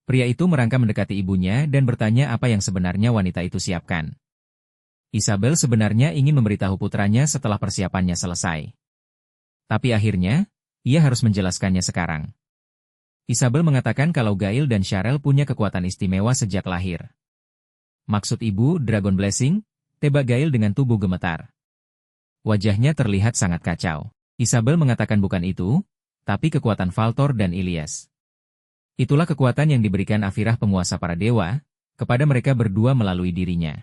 Pria itu merangkak mendekati ibunya dan bertanya apa yang sebenarnya wanita itu siapkan. Isabel sebenarnya ingin memberitahu putranya setelah persiapannya selesai. Tapi akhirnya, ia harus menjelaskannya sekarang. Isabel mengatakan kalau Gail dan Cheryl punya kekuatan istimewa sejak lahir. Maksud ibu, Dragon Blessing, tebak Gail dengan tubuh gemetar. Wajahnya terlihat sangat kacau. Isabel mengatakan bukan itu, tapi kekuatan Valtor dan Ilias. Itulah kekuatan yang diberikan Afirah penguasa para dewa, kepada mereka berdua melalui dirinya.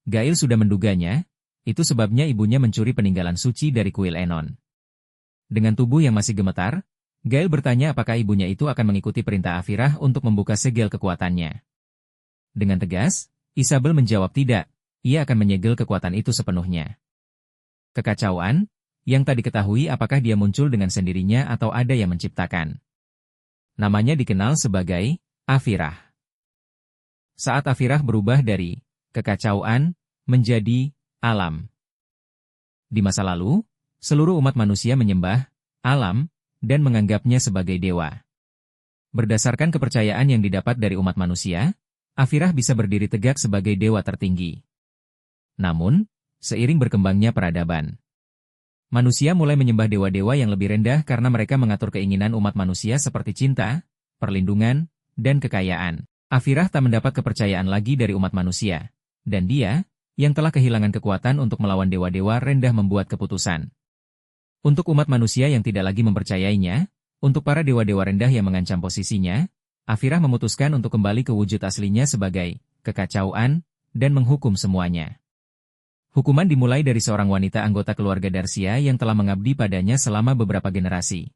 Gail sudah menduganya, itu sebabnya ibunya mencuri peninggalan suci dari kuil Enon. Dengan tubuh yang masih gemetar, Gail bertanya apakah ibunya itu akan mengikuti perintah Afirah untuk membuka segel kekuatannya. Dengan tegas, Isabel menjawab tidak, ia akan menyegel kekuatan itu sepenuhnya. Kekacauan, yang tak diketahui apakah dia muncul dengan sendirinya atau ada yang menciptakan. Namanya dikenal sebagai Afirah. Saat Afirah berubah dari kekacauan menjadi alam. Di masa lalu, seluruh umat manusia menyembah alam dan menganggapnya sebagai dewa. Berdasarkan kepercayaan yang didapat dari umat manusia, Afirah bisa berdiri tegak sebagai dewa tertinggi. Namun, seiring berkembangnya peradaban, manusia mulai menyembah dewa-dewa yang lebih rendah karena mereka mengatur keinginan umat manusia seperti cinta, perlindungan, dan kekayaan. Afirah tak mendapat kepercayaan lagi dari umat manusia, dan dia, yang telah kehilangan kekuatan untuk melawan dewa-dewa rendah membuat keputusan. Untuk umat manusia yang tidak lagi mempercayainya, untuk para dewa-dewa rendah yang mengancam posisinya, Afirah memutuskan untuk kembali ke wujud aslinya sebagai kekacauan dan menghukum semuanya. Hukuman dimulai dari seorang wanita anggota keluarga Darcia yang telah mengabdi padanya selama beberapa generasi.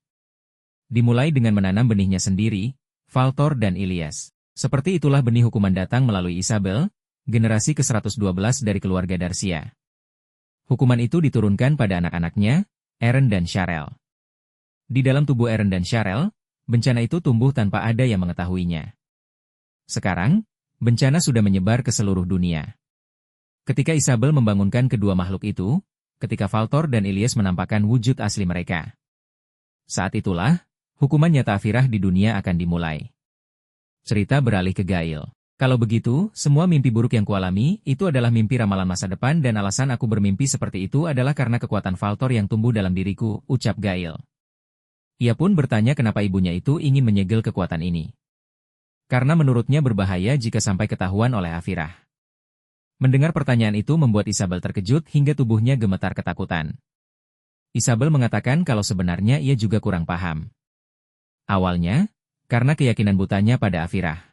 Dimulai dengan menanam benihnya sendiri, Valtor dan Ilias. Seperti itulah benih hukuman datang melalui Isabel, generasi ke-112 dari keluarga Darcia. Hukuman itu diturunkan pada anak-anaknya, Eren dan Cheryl. Di dalam tubuh Eren dan Cheryl, bencana itu tumbuh tanpa ada yang mengetahuinya. Sekarang, bencana sudah menyebar ke seluruh dunia. Ketika Isabel membangunkan kedua makhluk itu, ketika Valtor dan Ilias menampakkan wujud asli mereka. Saat itulah, hukuman nyata Afirah di dunia akan dimulai. Cerita beralih ke Gail. Kalau begitu, semua mimpi buruk yang kualami, itu adalah mimpi ramalan masa depan dan alasan aku bermimpi seperti itu adalah karena kekuatan Valtor yang tumbuh dalam diriku, ucap Gail. Ia pun bertanya kenapa ibunya itu ingin menyegel kekuatan ini. Karena menurutnya berbahaya jika sampai ketahuan oleh Afirah. Mendengar pertanyaan itu membuat Isabel terkejut hingga tubuhnya gemetar ketakutan. Isabel mengatakan kalau sebenarnya ia juga kurang paham. Awalnya, karena keyakinan butanya pada Afirah.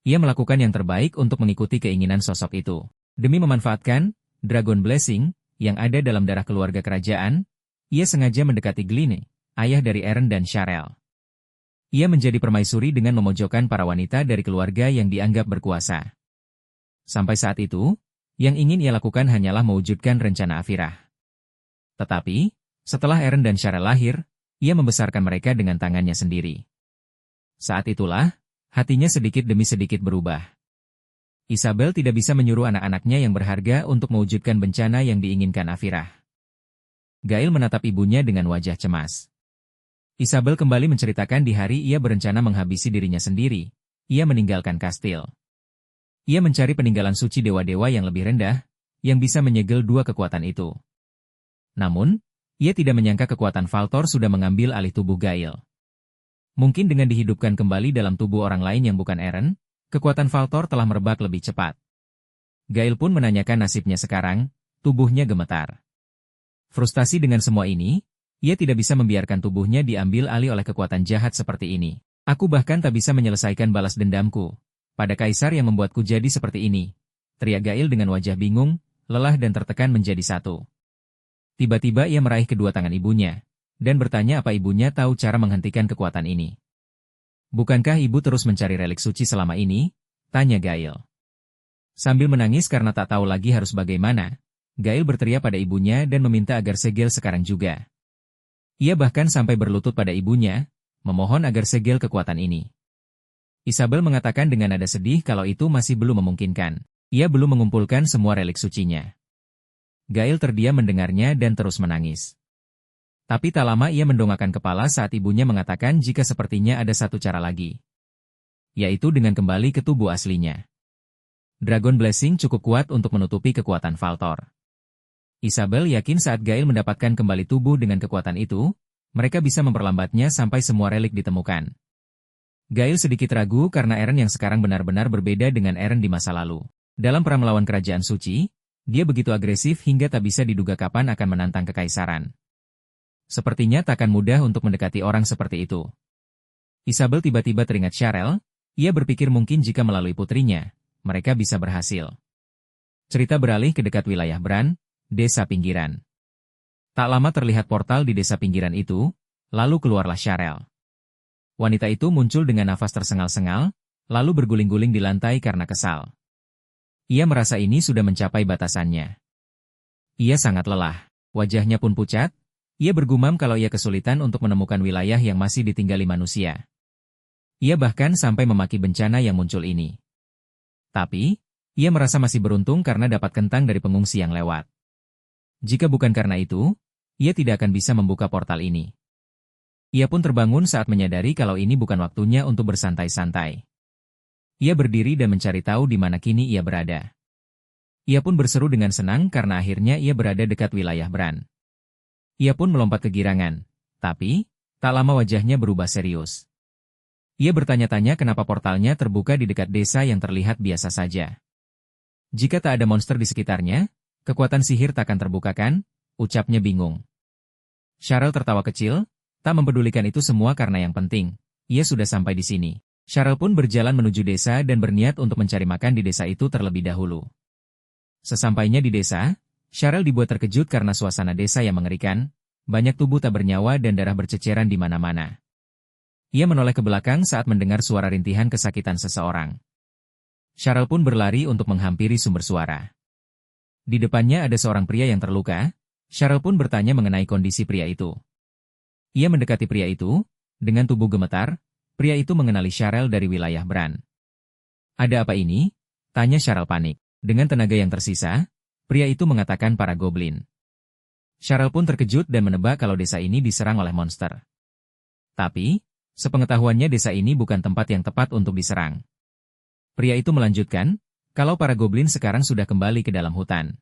Ia melakukan yang terbaik untuk mengikuti keinginan sosok itu. Demi memanfaatkan Dragon Blessing yang ada dalam darah keluarga kerajaan, ia sengaja mendekati Gline, ayah dari Eren dan Cheryl. Ia menjadi permaisuri dengan memojokkan para wanita dari keluarga yang dianggap berkuasa. Sampai saat itu, Yang ingin ia lakukan hanyalah mewujudkan rencana Afirah. Tetapi, setelah Eren dan Cheryl lahir, ia membesarkan mereka dengan tangannya sendiri. Saat itulah, hatinya sedikit demi sedikit berubah. Isabel tidak bisa menyuruh anak-anaknya yang berharga untuk mewujudkan bencana yang diinginkan Afirah. Gail menatap ibunya dengan wajah cemas. Isabel kembali menceritakan di hari ia berencana menghabisi dirinya sendiri. Ia meninggalkan kastil. Ia mencari peninggalan suci dewa-dewa yang lebih rendah, yang bisa menyegel dua kekuatan itu. Namun, ia tidak menyangka kekuatan Valtor sudah mengambil alih tubuh Gail. Mungkin dengan dihidupkan kembali dalam tubuh orang lain yang bukan Eren, kekuatan Valtor telah merebak lebih cepat. Gail pun menanyakan nasibnya sekarang, tubuhnya gemetar. Frustasi dengan semua ini, ia tidak bisa membiarkan tubuhnya diambil alih oleh kekuatan jahat seperti ini. Aku bahkan tak bisa menyelesaikan balas dendamku pada kaisar yang membuatku jadi seperti ini, teriak Gail dengan wajah bingung, lelah dan tertekan menjadi satu. Tiba-tiba ia meraih kedua tangan ibunya, dan bertanya apa ibunya tahu cara menghentikan kekuatan ini. Bukankah ibu terus mencari relik suci selama ini? Tanya Gail. Sambil menangis karena tak tahu lagi harus bagaimana, Gail berteriak pada ibunya dan meminta agar segel sekarang juga. Ia bahkan sampai berlutut pada ibunya, memohon agar segel kekuatan ini. Isabel mengatakan dengan nada sedih kalau itu masih belum memungkinkan. Ia belum mengumpulkan semua relik sucinya. Gail terdiam mendengarnya dan terus menangis. Tapi tak lama ia mendongakkan kepala saat ibunya mengatakan jika sepertinya ada satu cara lagi. Yaitu dengan kembali ke tubuh aslinya. Dragon Blessing cukup kuat untuk menutupi kekuatan Valtor. Isabel yakin saat Gail mendapatkan kembali tubuh dengan kekuatan itu, mereka bisa memperlambatnya sampai semua relik ditemukan. Gail sedikit ragu karena Eren yang sekarang benar-benar berbeda dengan Eren di masa lalu. Dalam perang melawan kerajaan suci, dia begitu agresif hingga tak bisa diduga kapan akan menantang kekaisaran. Sepertinya takkan mudah untuk mendekati orang seperti itu. Isabel tiba-tiba teringat Cheryl, ia berpikir mungkin jika melalui putrinya, mereka bisa berhasil. Cerita beralih ke dekat wilayah Bran, desa pinggiran. Tak lama terlihat portal di desa pinggiran itu, lalu keluarlah Cheryl. Wanita itu muncul dengan nafas tersengal-sengal, lalu berguling-guling di lantai karena kesal. Ia merasa ini sudah mencapai batasannya. Ia sangat lelah, wajahnya pun pucat, ia bergumam kalau ia kesulitan untuk menemukan wilayah yang masih ditinggali manusia. Ia bahkan sampai memaki bencana yang muncul ini. Tapi, ia merasa masih beruntung karena dapat kentang dari pengungsi yang lewat. Jika bukan karena itu, ia tidak akan bisa membuka portal ini. Ia pun terbangun saat menyadari kalau ini bukan waktunya untuk bersantai-santai. Ia berdiri dan mencari tahu di mana kini ia berada. Ia pun berseru dengan senang karena akhirnya ia berada dekat wilayah Bran. Ia pun melompat kegirangan, tapi, tak lama wajahnya berubah serius. Ia bertanya-tanya kenapa portalnya terbuka di dekat desa yang terlihat biasa saja. Jika tak ada monster di sekitarnya, kekuatan sihir takkan terbuka kan? Ucapnya bingung. Cheryl tertawa kecil, tak mempedulikan itu semua karena yang penting, ia sudah sampai di sini. Cheryl pun berjalan menuju desa dan berniat untuk mencari makan di desa itu terlebih dahulu. Sesampainya di desa, Cheryl dibuat terkejut karena suasana desa yang mengerikan, banyak tubuh tak bernyawa dan darah berceceran di mana-mana. Ia menoleh ke belakang saat mendengar suara rintihan kesakitan seseorang. Cheryl pun berlari untuk menghampiri sumber suara. Di depannya ada seorang pria yang terluka, Cheryl pun bertanya mengenai kondisi pria itu. Ia mendekati pria itu, dengan tubuh gemetar, pria itu mengenali Cheryl dari wilayah Bran. Ada apa ini? Tanya Cheryl panik. Dengan tenaga yang tersisa, pria itu mengatakan para goblin. Cheryl pun terkejut dan menebak kalau desa ini diserang oleh monster. Tapi, sepengetahuannya desa ini bukan tempat yang tepat untuk diserang. Pria itu melanjutkan, kalau para goblin sekarang sudah kembali ke dalam hutan.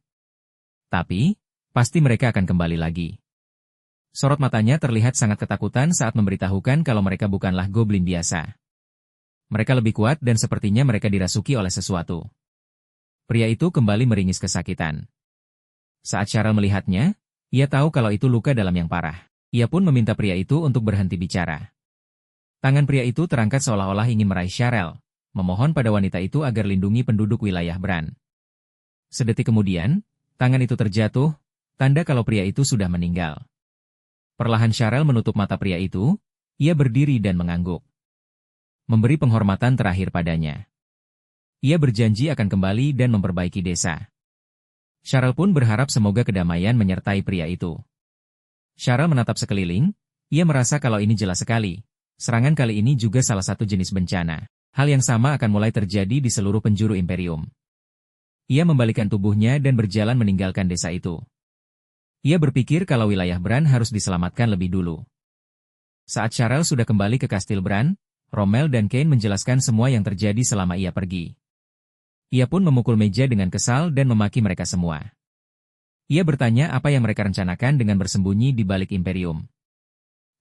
Tapi, pasti mereka akan kembali lagi. Sorot matanya terlihat sangat ketakutan saat memberitahukan kalau mereka bukanlah goblin biasa. Mereka lebih kuat dan sepertinya mereka dirasuki oleh sesuatu. Pria itu kembali meringis kesakitan. Saat Cheryl melihatnya, ia tahu kalau itu luka dalam yang parah. Ia pun meminta pria itu untuk berhenti bicara. Tangan pria itu terangkat seolah-olah ingin meraih Cheryl, memohon pada wanita itu agar lindungi penduduk wilayah Bran. Sedetik kemudian, tangan itu terjatuh, tanda kalau pria itu sudah meninggal. Perlahan Cheryl menutup mata pria itu, ia berdiri dan mengangguk. Memberi penghormatan terakhir padanya. Ia berjanji akan kembali dan memperbaiki desa. Cheryl pun berharap semoga kedamaian menyertai pria itu. Cheryl menatap sekeliling, ia merasa kalau ini jelas sekali. Serangan kali ini juga salah satu jenis bencana. Hal yang sama akan mulai terjadi di seluruh penjuru Imperium. Ia membalikkan tubuhnya dan berjalan meninggalkan desa itu. Ia berpikir kalau wilayah Bran harus diselamatkan lebih dulu. Saat Cheryl sudah kembali ke Kastil Bran, Rommel dan Cain menjelaskan semua yang terjadi selama ia pergi. Ia pun memukul meja dengan kesal dan memaki mereka semua. Ia bertanya apa yang mereka rencanakan dengan bersembunyi di balik Imperium.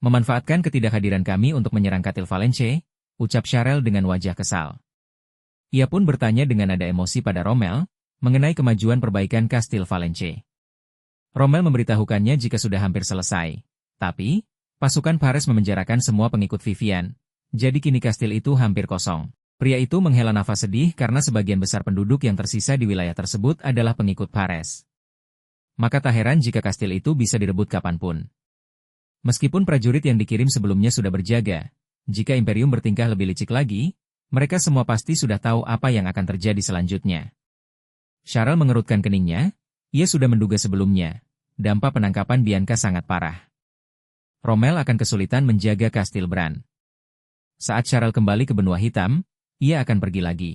Memanfaatkan ketidakhadiran kami untuk menyerang Kastil Valence, ucap Cheryl dengan wajah kesal. Ia pun bertanya dengan nada emosi pada Rommel, mengenai kemajuan perbaikan Kastil Valence. Rommel memberitahukannya jika sudah hampir selesai. Tapi, pasukan Pares memenjarakan semua pengikut Vivian, jadi kini kastil itu hampir kosong. Pria itu menghela nafas sedih karena sebagian besar penduduk yang tersisa di wilayah tersebut adalah pengikut Pares. Maka tak heran jika kastil itu bisa direbut kapanpun. Meskipun prajurit yang dikirim sebelumnya sudah berjaga, jika Imperium bertingkah lebih licik lagi, mereka semua pasti sudah tahu apa yang akan terjadi selanjutnya. Cheryl mengerutkan keningnya, ia sudah menduga sebelumnya, dampak penangkapan Bianca sangat parah. Rommel akan kesulitan menjaga Kastil Bran. Saat Cheryl kembali ke benua hitam, ia akan pergi lagi.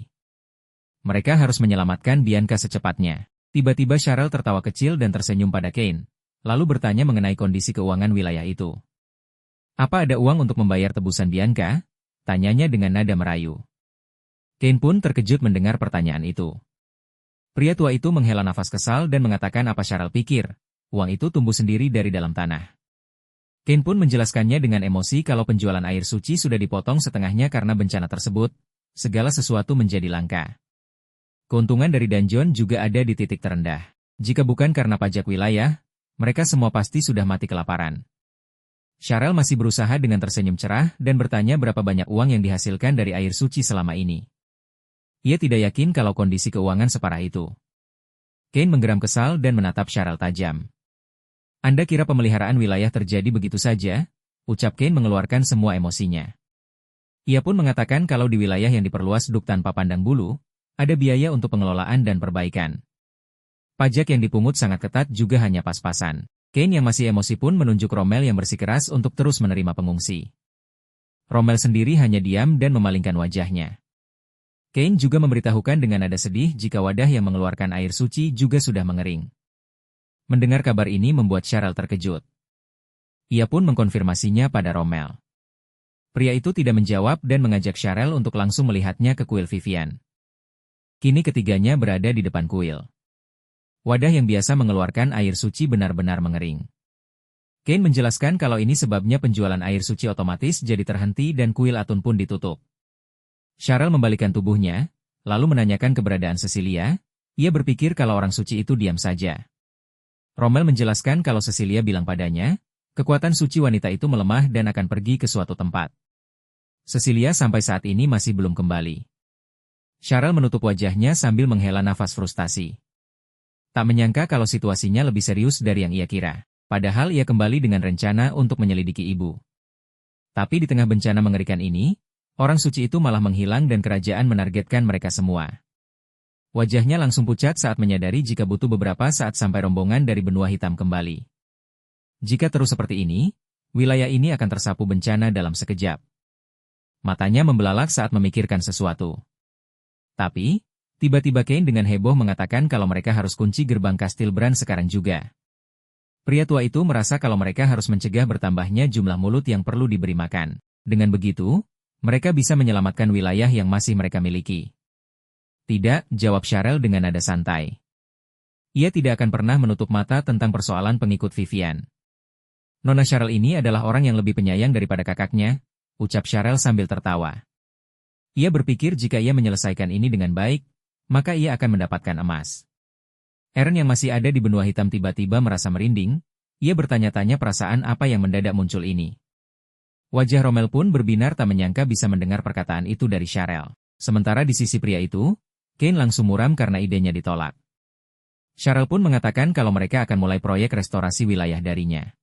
Mereka harus menyelamatkan Bianca secepatnya. Tiba-tiba Cheryl tertawa kecil dan tersenyum pada Cain, lalu bertanya mengenai kondisi keuangan wilayah itu. Apa ada uang untuk membayar tebusan Bianca? Tanyanya dengan nada merayu. Cain pun terkejut mendengar pertanyaan itu. Pria tua itu menghela nafas kesal dan mengatakan apa Cheryl pikir, uang itu tumbuh sendiri dari dalam tanah. Cain pun menjelaskannya dengan emosi kalau penjualan air suci sudah dipotong setengahnya karena bencana tersebut, segala sesuatu menjadi langka. Keuntungan dari Dungeon juga ada di titik terendah. Jika bukan karena pajak wilayah, mereka semua pasti sudah mati kelaparan. Cheryl masih berusaha dengan tersenyum cerah dan bertanya berapa banyak uang yang dihasilkan dari air suci selama ini. Ia tidak yakin kalau kondisi keuangan separah itu. Cain menggeram kesal dan menatap Cheryl tajam. Anda kira pemeliharaan wilayah terjadi begitu saja? Ucap Cain mengeluarkan semua emosinya. Ia pun mengatakan kalau di wilayah yang diperluas duk tanpa pandang bulu, ada biaya untuk pengelolaan dan perbaikan. Pajak yang dipungut sangat ketat juga hanya pas-pasan. Cain yang masih emosi pun menunjuk Rommel yang bersikeras untuk terus menerima pengungsi. Rommel sendiri hanya diam dan memalingkan wajahnya. Cain juga memberitahukan dengan nada sedih jika wadah yang mengeluarkan air suci juga sudah mengering. Mendengar kabar ini membuat Cheryl terkejut. Ia pun mengkonfirmasinya pada Rommel. Pria itu tidak menjawab dan mengajak Cheryl untuk langsung melihatnya ke kuil Vivian. Kini ketiganya berada di depan kuil. Wadah yang biasa mengeluarkan air suci benar-benar mengering. Cain menjelaskan kalau ini sebabnya penjualan air suci otomatis jadi terhenti dan kuil Atun pun ditutup. Cheryl membalikkan tubuhnya, lalu menanyakan keberadaan Cecilia. Ia berpikir kalau orang suci itu diam saja. Rommel menjelaskan kalau Cecilia bilang padanya, kekuatan suci wanita itu melemah dan akan pergi ke suatu tempat. Cecilia sampai saat ini masih belum kembali. Cheryl menutup wajahnya sambil menghela nafas frustasi. Tak menyangka kalau situasinya lebih serius dari yang ia kira. Padahal ia kembali dengan rencana untuk menyelidiki ibu. Tapi di tengah bencana mengerikan ini, orang suci itu malah menghilang dan kerajaan menargetkan mereka semua. Wajahnya langsung pucat saat menyadari jika butuh beberapa saat sampai rombongan dari benua hitam kembali. Jika terus seperti ini, wilayah ini akan tersapu bencana dalam sekejap. Matanya membelalak saat memikirkan sesuatu. Tapi, tiba-tiba Cain dengan heboh mengatakan kalau mereka harus kunci gerbang Kastil Bran sekarang juga. Pria tua itu merasa kalau mereka harus mencegah bertambahnya jumlah mulut yang perlu diberi makan. Dengan begitu, mereka bisa menyelamatkan wilayah yang masih mereka miliki. Tidak, jawab Cheryl dengan nada santai. Ia tidak akan pernah menutup mata tentang persoalan pengikut Vivian. Nona Cheryl ini adalah orang yang lebih penyayang daripada kakaknya, ucap Cheryl sambil tertawa. Ia berpikir jika ia menyelesaikan ini dengan baik, maka ia akan mendapatkan emas. Eren yang masih ada di benua hitam tiba-tiba merasa merinding, ia bertanya-tanya perasaan apa yang mendadak muncul ini. Wajah Rommel pun berbinar tak menyangka bisa mendengar perkataan itu dari Cheryl. Sementara di sisi pria itu, Cain langsung muram karena idenya ditolak. Cheryl pun mengatakan kalau mereka akan mulai proyek restorasi wilayah darinya.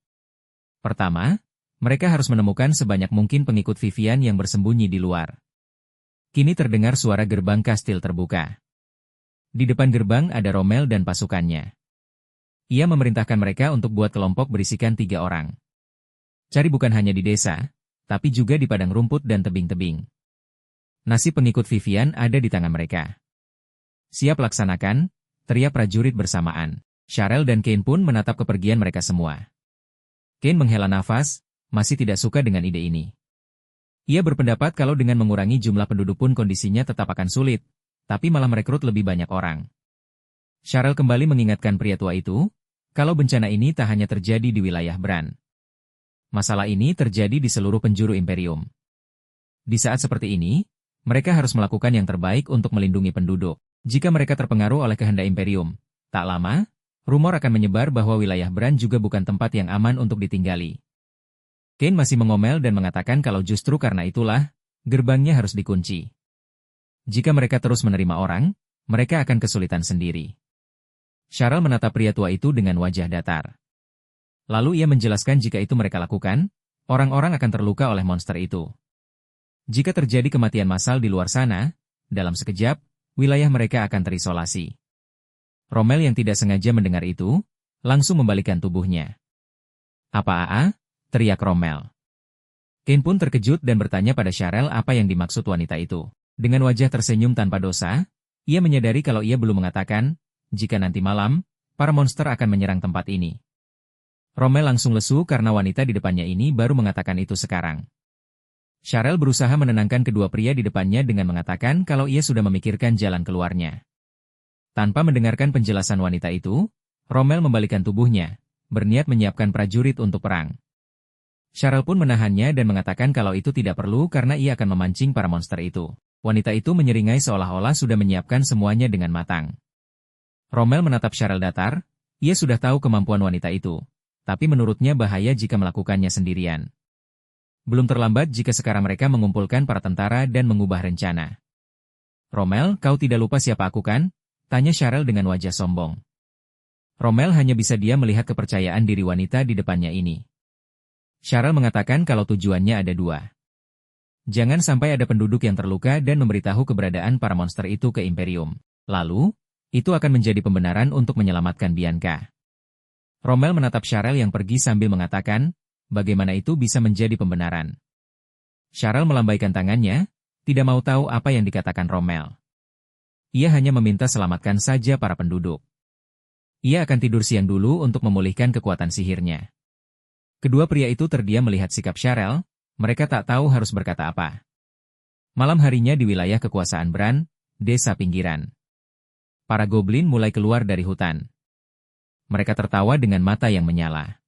Pertama, mereka harus menemukan sebanyak mungkin pengikut Vivian yang bersembunyi di luar. Kini terdengar suara gerbang kastil terbuka. Di depan gerbang ada Rommel dan pasukannya. Ia memerintahkan mereka untuk buat kelompok berisikan 3 orang. Cari bukan hanya di desa, tapi juga di padang rumput dan tebing-tebing. Nasib pengikut Vivian ada di tangan mereka. Siap laksanakan, teriak prajurit bersamaan. Cheryl dan Kane pun menatap kepergian mereka semua. Kane menghela nafas, masih tidak suka dengan ide ini. Ia berpendapat kalau dengan mengurangi jumlah penduduk pun kondisinya tetap akan sulit, tapi malah merekrut lebih banyak orang. Cheryl kembali mengingatkan pria tua itu, kalau bencana ini tak hanya terjadi di wilayah Bran. Masalah ini terjadi di seluruh penjuru Imperium. Di saat seperti ini, mereka harus melakukan yang terbaik untuk melindungi penduduk. Jika mereka terpengaruh oleh kehendak Imperium, tak lama, rumor akan menyebar bahwa wilayah Bran juga bukan tempat yang aman untuk ditinggali. Kane masih mengomel dan mengatakan kalau justru karena itulah, gerbangnya harus dikunci. Jika mereka terus menerima orang, mereka akan kesulitan sendiri. Cheryl menatap pria tua itu dengan wajah datar. Lalu ia menjelaskan jika itu mereka lakukan, orang-orang akan terluka oleh monster itu. Jika terjadi kematian massal di luar sana, dalam sekejap, wilayah mereka akan terisolasi. Rommel yang tidak sengaja mendengar itu, langsung membalikkan tubuhnya. Apa? Teriak Rommel. Kane pun terkejut dan bertanya pada Cheryl apa yang dimaksud wanita itu. Dengan wajah tersenyum tanpa dosa, ia menyadari kalau ia belum mengatakan, jika nanti malam, para monster akan menyerang tempat ini. Rommel langsung lesu karena wanita di depannya ini baru mengatakan itu sekarang. Cheryl berusaha menenangkan kedua pria di depannya dengan mengatakan kalau ia sudah memikirkan jalan keluarnya. Tanpa mendengarkan penjelasan wanita itu, Rommel membalikkan tubuhnya, berniat menyiapkan prajurit untuk perang. Cheryl pun menahannya dan mengatakan kalau itu tidak perlu karena ia akan memancing para monster itu. Wanita itu menyeringai seolah-olah sudah menyiapkan semuanya dengan matang. Rommel menatap Cheryl datar, ia sudah tahu kemampuan wanita itu, tapi menurutnya bahaya jika melakukannya sendirian. Belum terlambat jika sekarang mereka mengumpulkan para tentara dan mengubah rencana. Rommel, kau tidak lupa siapa aku kan? Tanya Cheryl dengan wajah sombong. Rommel hanya bisa diam melihat kepercayaan diri wanita di depannya ini. Cheryl mengatakan kalau tujuannya ada 2. Jangan sampai ada penduduk yang terluka dan memberitahu keberadaan para monster itu ke Imperium. Lalu, itu akan menjadi pembenaran untuk menyelamatkan Bianca. Rommel menatap Cheryl yang pergi sambil mengatakan, bagaimana itu bisa menjadi pembenaran. Cheryl melambaikan tangannya, tidak mau tahu apa yang dikatakan Rommel. Ia hanya meminta selamatkan saja para penduduk. Ia akan tidur siang dulu untuk memulihkan kekuatan sihirnya. Kedua pria itu terdiam melihat sikap Cheryl, mereka tak tahu harus berkata apa. Malam harinya di wilayah kekuasaan Bran, desa pinggiran. Para goblin mulai keluar dari hutan. Mereka tertawa dengan mata yang menyala.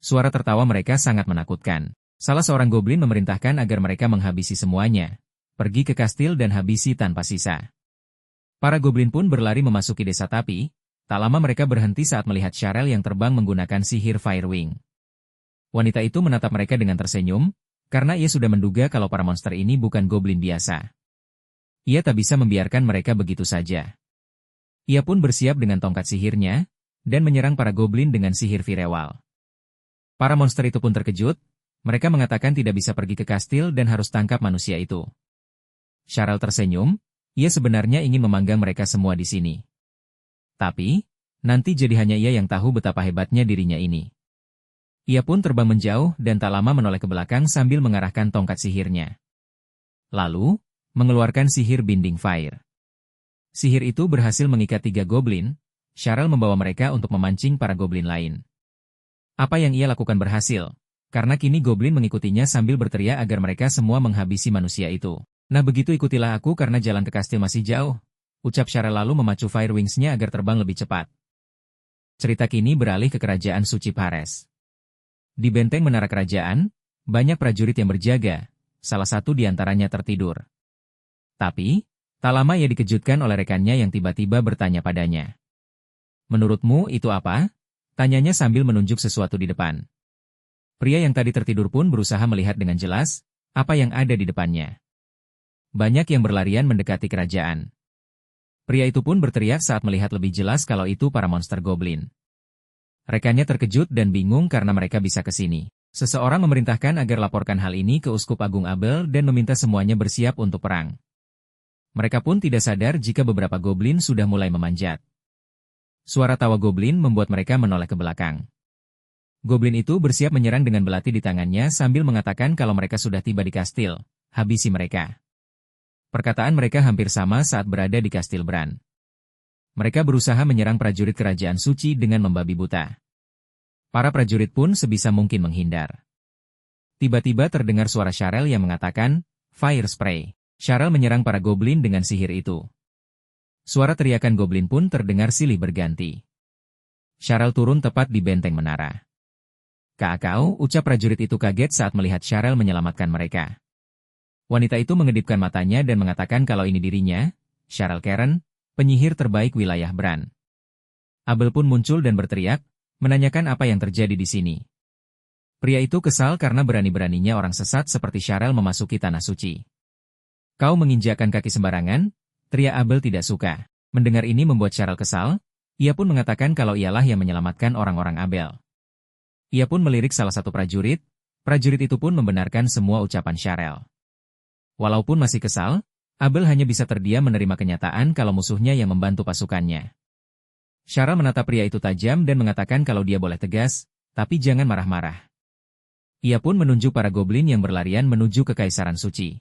Suara tertawa mereka sangat menakutkan. Salah seorang goblin memerintahkan agar mereka menghabisi semuanya. Pergi ke kastil dan habisi tanpa sisa. Para goblin pun berlari memasuki desa tapi, tak lama mereka berhenti saat melihat Cheryl yang terbang menggunakan sihir Firewing. Wanita itu menatap mereka dengan tersenyum, karena ia sudah menduga kalau para monster ini bukan goblin biasa. Ia tak bisa membiarkan mereka begitu saja. Ia pun bersiap dengan tongkat sihirnya, dan menyerang para goblin dengan sihir Firewall. Para monster itu pun terkejut, mereka mengatakan tidak bisa pergi ke kastil dan harus tangkap manusia itu. Cheryl tersenyum, ia sebenarnya ingin memanggang mereka semua di sini. Tapi, nanti jadi hanya ia yang tahu betapa hebatnya dirinya ini. Ia pun terbang menjauh dan tak lama menoleh ke belakang sambil mengarahkan tongkat sihirnya. Lalu, mengeluarkan sihir Binding Fire. Sihir itu berhasil mengikat 3 goblin, Cheryl membawa mereka untuk memancing para goblin lain. Apa yang ia lakukan berhasil, karena kini goblin mengikutinya sambil berteriak agar mereka semua menghabisi manusia itu. Nah begitu ikutilah aku karena jalan ke kastil masih jauh, ucap Cheryl lalu memacu Fire Wings-nya agar terbang lebih cepat. Cerita kini beralih ke kerajaan suci Pares. Di benteng menara kerajaan, banyak prajurit yang berjaga, salah satu di antaranya tertidur. Tapi, tak lama ia dikejutkan oleh rekannya yang tiba-tiba bertanya padanya. Menurutmu itu apa? Tanyanya sambil menunjuk sesuatu di depan. Pria yang tadi tertidur pun berusaha melihat dengan jelas, apa yang ada di depannya. Banyak yang berlarian mendekati kerajaan. Pria itu pun berteriak saat melihat lebih jelas kalau itu para monster goblin. Rekannya terkejut dan bingung karena mereka bisa ke sini. Seseorang memerintahkan agar laporkan hal ini ke Uskup Agung Abel dan meminta semuanya bersiap untuk perang. Mereka pun tidak sadar jika beberapa goblin sudah mulai memanjat. Suara tawa goblin membuat mereka menoleh ke belakang. Goblin itu bersiap menyerang dengan belati di tangannya sambil mengatakan kalau mereka sudah tiba di kastil. Habisi mereka. Perkataan mereka hampir sama saat berada di kastil Bran. Mereka berusaha menyerang prajurit kerajaan suci dengan membabi buta. Para prajurit pun sebisa mungkin menghindar. Tiba-tiba terdengar suara Sharel yang mengatakan, "Fire spray." Sharel menyerang para goblin dengan sihir itu. Suara teriakan goblin pun terdengar silih berganti. Sharel turun tepat di benteng menara. "Kakau," ucap prajurit itu kaget saat melihat Sharel menyelamatkan mereka. Wanita itu mengedipkan matanya dan mengatakan kalau ini dirinya, Sharel Karen, penyihir terbaik wilayah Bran. Abel pun muncul dan berteriak, menanyakan apa yang terjadi di sini. Pria itu kesal karena berani-beraninya orang sesat seperti Sharel memasuki tanah suci. "Kau menginjakkan kaki sembarangan?" teriak Abel tidak suka. Mendengar ini membuat Sharel kesal, ia pun mengatakan kalau ialah yang menyelamatkan orang-orang Abel. Ia pun melirik salah satu prajurit itu pun membenarkan semua ucapan Sharel. Walaupun masih kesal, Abel hanya bisa terdiam menerima kenyataan kalau musuhnya yang membantu pasukannya. Sharel menatap pria itu tajam dan mengatakan kalau dia boleh tegas, tapi jangan marah-marah. Ia pun menunjuk para goblin yang berlarian menuju ke Kekaisaran Suci.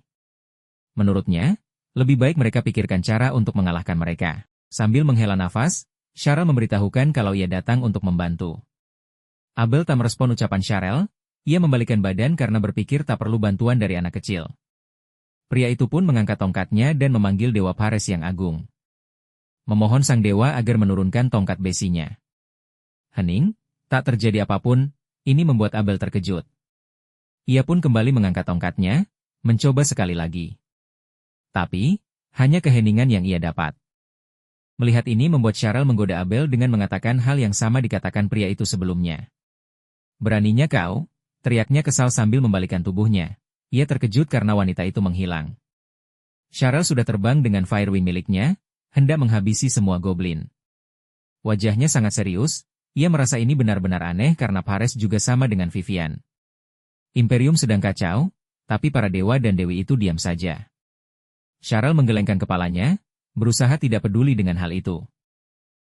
Menurutnya, lebih baik mereka pikirkan cara untuk mengalahkan mereka. Sambil menghela nafas, Sharel memberitahukan kalau ia datang untuk membantu. Abel tak merespon ucapan Sharel, ia membalikkan badan karena berpikir tak perlu bantuan dari anak kecil. Pria itu pun mengangkat tongkatnya dan memanggil Dewa Pares yang agung. Memohon sang dewa agar menurunkan tongkat besinya. Hening, tak terjadi apapun, ini membuat Abel terkejut. Ia pun kembali mengangkat tongkatnya, mencoba sekali lagi. Tapi, hanya keheningan yang ia dapat. Melihat ini membuat Sharel menggoda Abel dengan mengatakan hal yang sama dikatakan pria itu sebelumnya. "Beraninya kau?" teriaknya kesal sambil membalikkan tubuhnya. Ia terkejut karena wanita itu menghilang. Sharel sudah terbang dengan Firewing miliknya, hendak menghabisi semua goblin. Wajahnya sangat serius, ia merasa ini benar-benar aneh karena Pares juga sama dengan Vivian. Imperium sedang kacau, tapi para dewa dan dewi itu diam saja. Sharel menggelengkan kepalanya, berusaha tidak peduli dengan hal itu.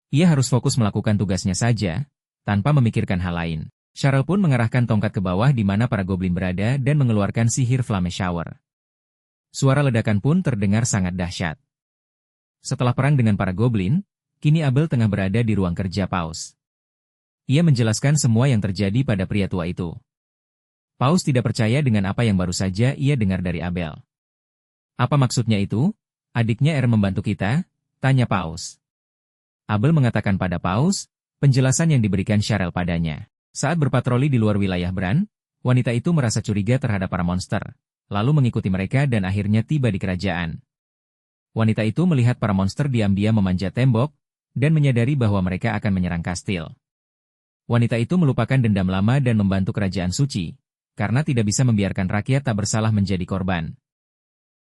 Ia harus fokus melakukan tugasnya saja, tanpa memikirkan hal lain. Sharel pun mengarahkan tongkat ke bawah di mana para goblin berada dan mengeluarkan sihir Flame Shower. Suara ledakan pun terdengar sangat dahsyat. Setelah perang dengan para goblin, kini Abel tengah berada di ruang kerja Paus. Ia menjelaskan semua yang terjadi pada pria tua itu. Paus tidak percaya dengan apa yang baru saja ia dengar dari Abel. "Apa maksudnya itu? Adiknya membantu kita?" tanya Paus. Abel mengatakan pada Paus, penjelasan yang diberikan Sharel padanya. Saat berpatroli di luar wilayah Bran, wanita itu merasa curiga terhadap para monster, lalu mengikuti mereka dan akhirnya tiba di kerajaan. Wanita itu melihat para monster diam-diam memanjat tembok, dan menyadari bahwa mereka akan menyerang kastil. Wanita itu melupakan dendam lama dan membantu kerajaan suci, karena tidak bisa membiarkan rakyat tak bersalah menjadi korban.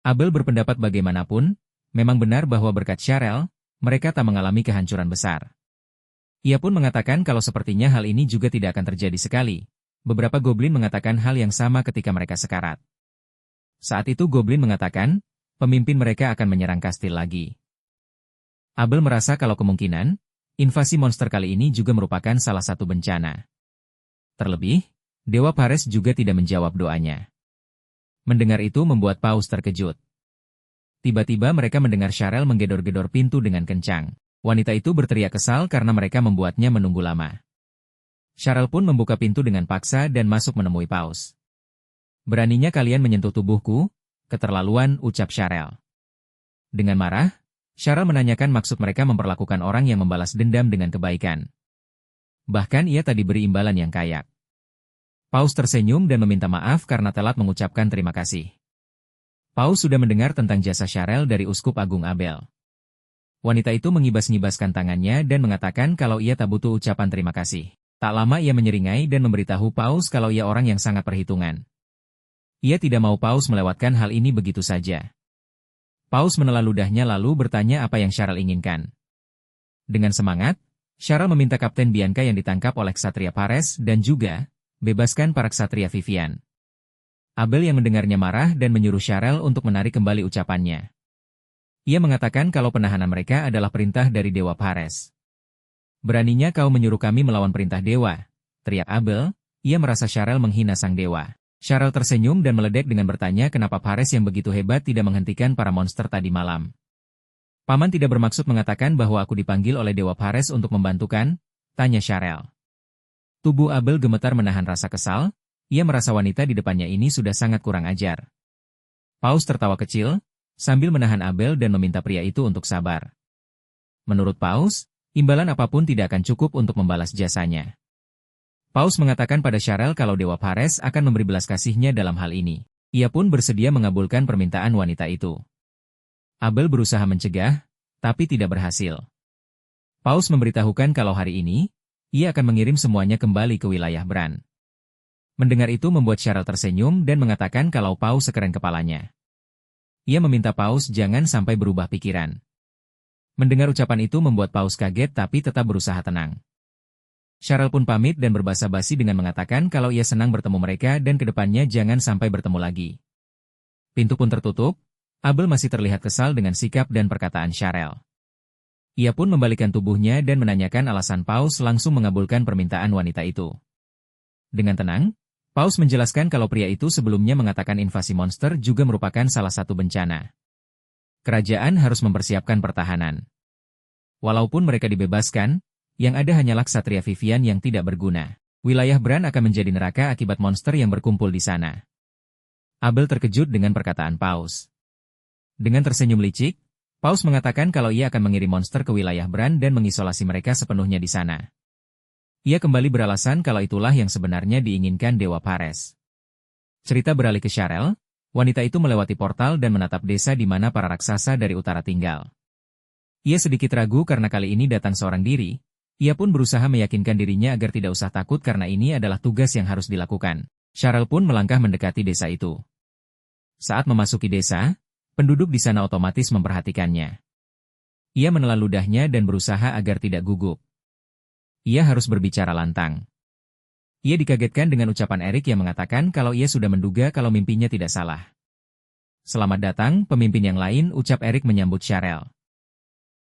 Abel berpendapat bagaimanapun, memang benar bahwa berkat Sharel, mereka tak mengalami kehancuran besar. Ia pun mengatakan kalau sepertinya hal ini juga tidak akan terjadi sekali. Beberapa goblin mengatakan hal yang sama ketika mereka sekarat. Saat itu goblin mengatakan, pemimpin mereka akan menyerang kastil lagi. Abel merasa kalau kemungkinan, invasi monster kali ini juga merupakan salah satu bencana. Terlebih, Dewa Pares juga tidak menjawab doanya. Mendengar itu membuat Paus terkejut. Tiba-tiba mereka mendengar Sharel menggedor-gedor pintu dengan kencang. Wanita itu berteriak kesal karena mereka membuatnya menunggu lama. Sharel pun membuka pintu dengan paksa dan masuk menemui Paus. "Beraninya kalian menyentuh tubuhku?" "Keterlaluan," ucap Sharel. Dengan marah, Sharel menanyakan maksud mereka memperlakukan orang yang membalas dendam dengan kebaikan. Bahkan ia tak diberi imbalan yang kayak. Paus tersenyum dan meminta maaf karena telat mengucapkan terima kasih. Paus sudah mendengar tentang jasa Sharel dari Uskup Agung Abel. Wanita itu mengibas-ngibaskan tangannya dan mengatakan kalau ia tak butuh ucapan terima kasih. Tak lama ia menyeringai dan memberitahu Paus kalau ia orang yang sangat perhitungan. Ia tidak mau Paus melewatkan hal ini begitu saja. Paus menelan ludahnya lalu bertanya apa yang Sharel inginkan. Dengan semangat, Sharel meminta Kapten Bianca yang ditangkap oleh Ksatria Pares dan juga bebaskan para ksatria Vivian. Abel yang mendengarnya marah dan menyuruh Sharel untuk menarik kembali ucapannya. Ia mengatakan kalau penahanan mereka adalah perintah dari Dewa Pares. Beraninya kau menyuruh kami melawan perintah dewa, teriak Abel. Ia merasa Cheryl menghina sang dewa. Cheryl tersenyum dan meledek dengan bertanya kenapa Phares yang begitu hebat tidak menghentikan para monster tadi malam. Paman tidak bermaksud mengatakan bahwa aku dipanggil oleh Dewa Phares untuk membantukan, tanya Cheryl. Tubuh Abel gemetar menahan rasa kesal, ia merasa wanita di depannya ini sudah sangat kurang ajar. Paus tertawa kecil, sambil menahan Abel dan meminta pria itu untuk sabar. Menurut Paus, imbalan apapun tidak akan cukup untuk membalas jasanya. Paus mengatakan pada Cheryl kalau Dewa Phares akan memberi belas kasihnya dalam hal ini. Ia pun bersedia mengabulkan permintaan wanita itu. Abel berusaha mencegah, tapi tidak berhasil. Paus memberitahukan kalau hari ini, ia akan mengirim semuanya kembali ke wilayah Bran. Mendengar itu membuat Cheryl tersenyum dan mengatakan kalau Paus sekeren kepalanya. Ia meminta Paus jangan sampai berubah pikiran. Mendengar ucapan itu membuat Paus kaget tapi tetap berusaha tenang. Cheryl pun pamit dan berbasa-basi dengan mengatakan kalau ia senang bertemu mereka dan kedepannya jangan sampai bertemu lagi. Pintu pun tertutup, Abel masih terlihat kesal dengan sikap dan perkataan Cheryl. Ia pun membalikkan tubuhnya dan menanyakan alasan Paus langsung mengabulkan permintaan wanita itu. Dengan tenang, Paus menjelaskan kalau pria itu sebelumnya mengatakan invasi monster juga merupakan salah satu bencana. Kerajaan harus mempersiapkan pertahanan. Walaupun mereka dibebaskan, yang ada hanyalah Ksatria Vivian yang tidak berguna. Wilayah Bran akan menjadi neraka akibat monster yang berkumpul di sana. Abel terkejut dengan perkataan Paus. Dengan tersenyum licik, Paus mengatakan kalau ia akan mengirim monster ke wilayah Bran dan mengisolasi mereka sepenuhnya di sana. Ia kembali beralasan kalau itulah yang sebenarnya diinginkan Dewa Phares. Cerita beralih ke Cheryl, wanita itu melewati portal dan menatap desa di mana para raksasa dari utara tinggal. Ia sedikit ragu karena kali ini datang seorang diri. Ia pun berusaha meyakinkan dirinya agar tidak usah takut karena ini adalah tugas yang harus dilakukan. Cheryl pun melangkah mendekati desa itu. Saat memasuki desa, penduduk di sana otomatis memperhatikannya. Ia menelan ludahnya dan berusaha agar tidak gugup. Ia harus berbicara lantang. Ia dikagetkan dengan ucapan Erik yang mengatakan kalau ia sudah menduga kalau mimpinya tidak salah. Selamat datang, pemimpin yang lain, ucap Erik menyambut Cheryl.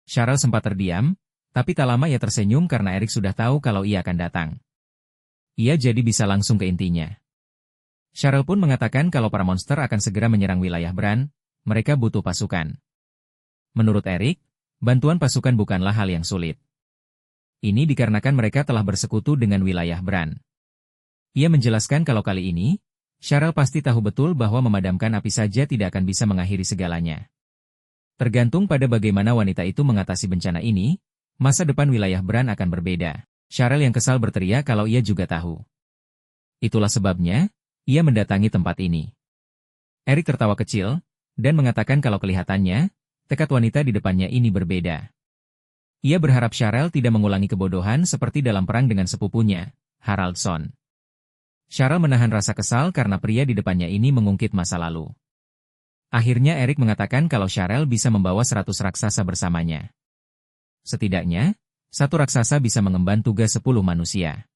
Cheryl sempat terdiam, tapi tak lama ia tersenyum karena Erik sudah tahu kalau ia akan datang. Ia jadi bisa langsung ke intinya. Cheryl pun mengatakan kalau para monster akan segera menyerang wilayah Bran, mereka butuh pasukan. Menurut Erik, bantuan pasukan bukanlah hal yang sulit. Ini dikarenakan mereka telah bersekutu dengan wilayah Bran. Ia menjelaskan kalau kali ini, Cheryl pasti tahu betul bahwa memadamkan api saja tidak akan bisa mengakhiri segalanya. Tergantung pada bagaimana wanita itu mengatasi bencana ini, masa depan wilayah Bran akan berbeda. Cheryl yang kesal berteriak kalau ia juga tahu. Itulah sebabnya, ia mendatangi tempat ini. Erik tertawa kecil, dan mengatakan kalau kelihatannya, tekad wanita di depannya ini berbeda. Ia berharap Cheryl tidak mengulangi kebodohan seperti dalam perang dengan sepupunya, Haraldson. Cheryl menahan rasa kesal karena pria di depannya ini mengungkit masa lalu. Akhirnya Erik mengatakan kalau Cheryl bisa membawa 100 raksasa bersamanya. Setidaknya, satu raksasa bisa mengemban tugas 10 manusia.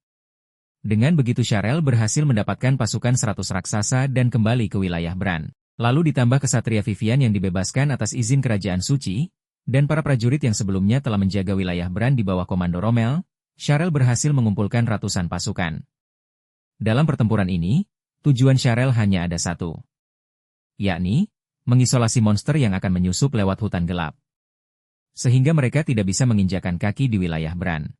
Dengan begitu Cheryl berhasil mendapatkan pasukan 100 raksasa dan kembali ke wilayah Bran. Lalu ditambah Ksatria Vivian yang dibebaskan atas izin kerajaan suci, dan para prajurit yang sebelumnya telah menjaga wilayah Bran di bawah komando Rommel, Cheryl berhasil mengumpulkan ratusan pasukan. Dalam pertempuran ini, tujuan Cheryl hanya ada satu. Yakni, mengisolasi monster yang akan menyusup lewat hutan gelap. Sehingga mereka tidak bisa menginjakan kaki di wilayah Bran.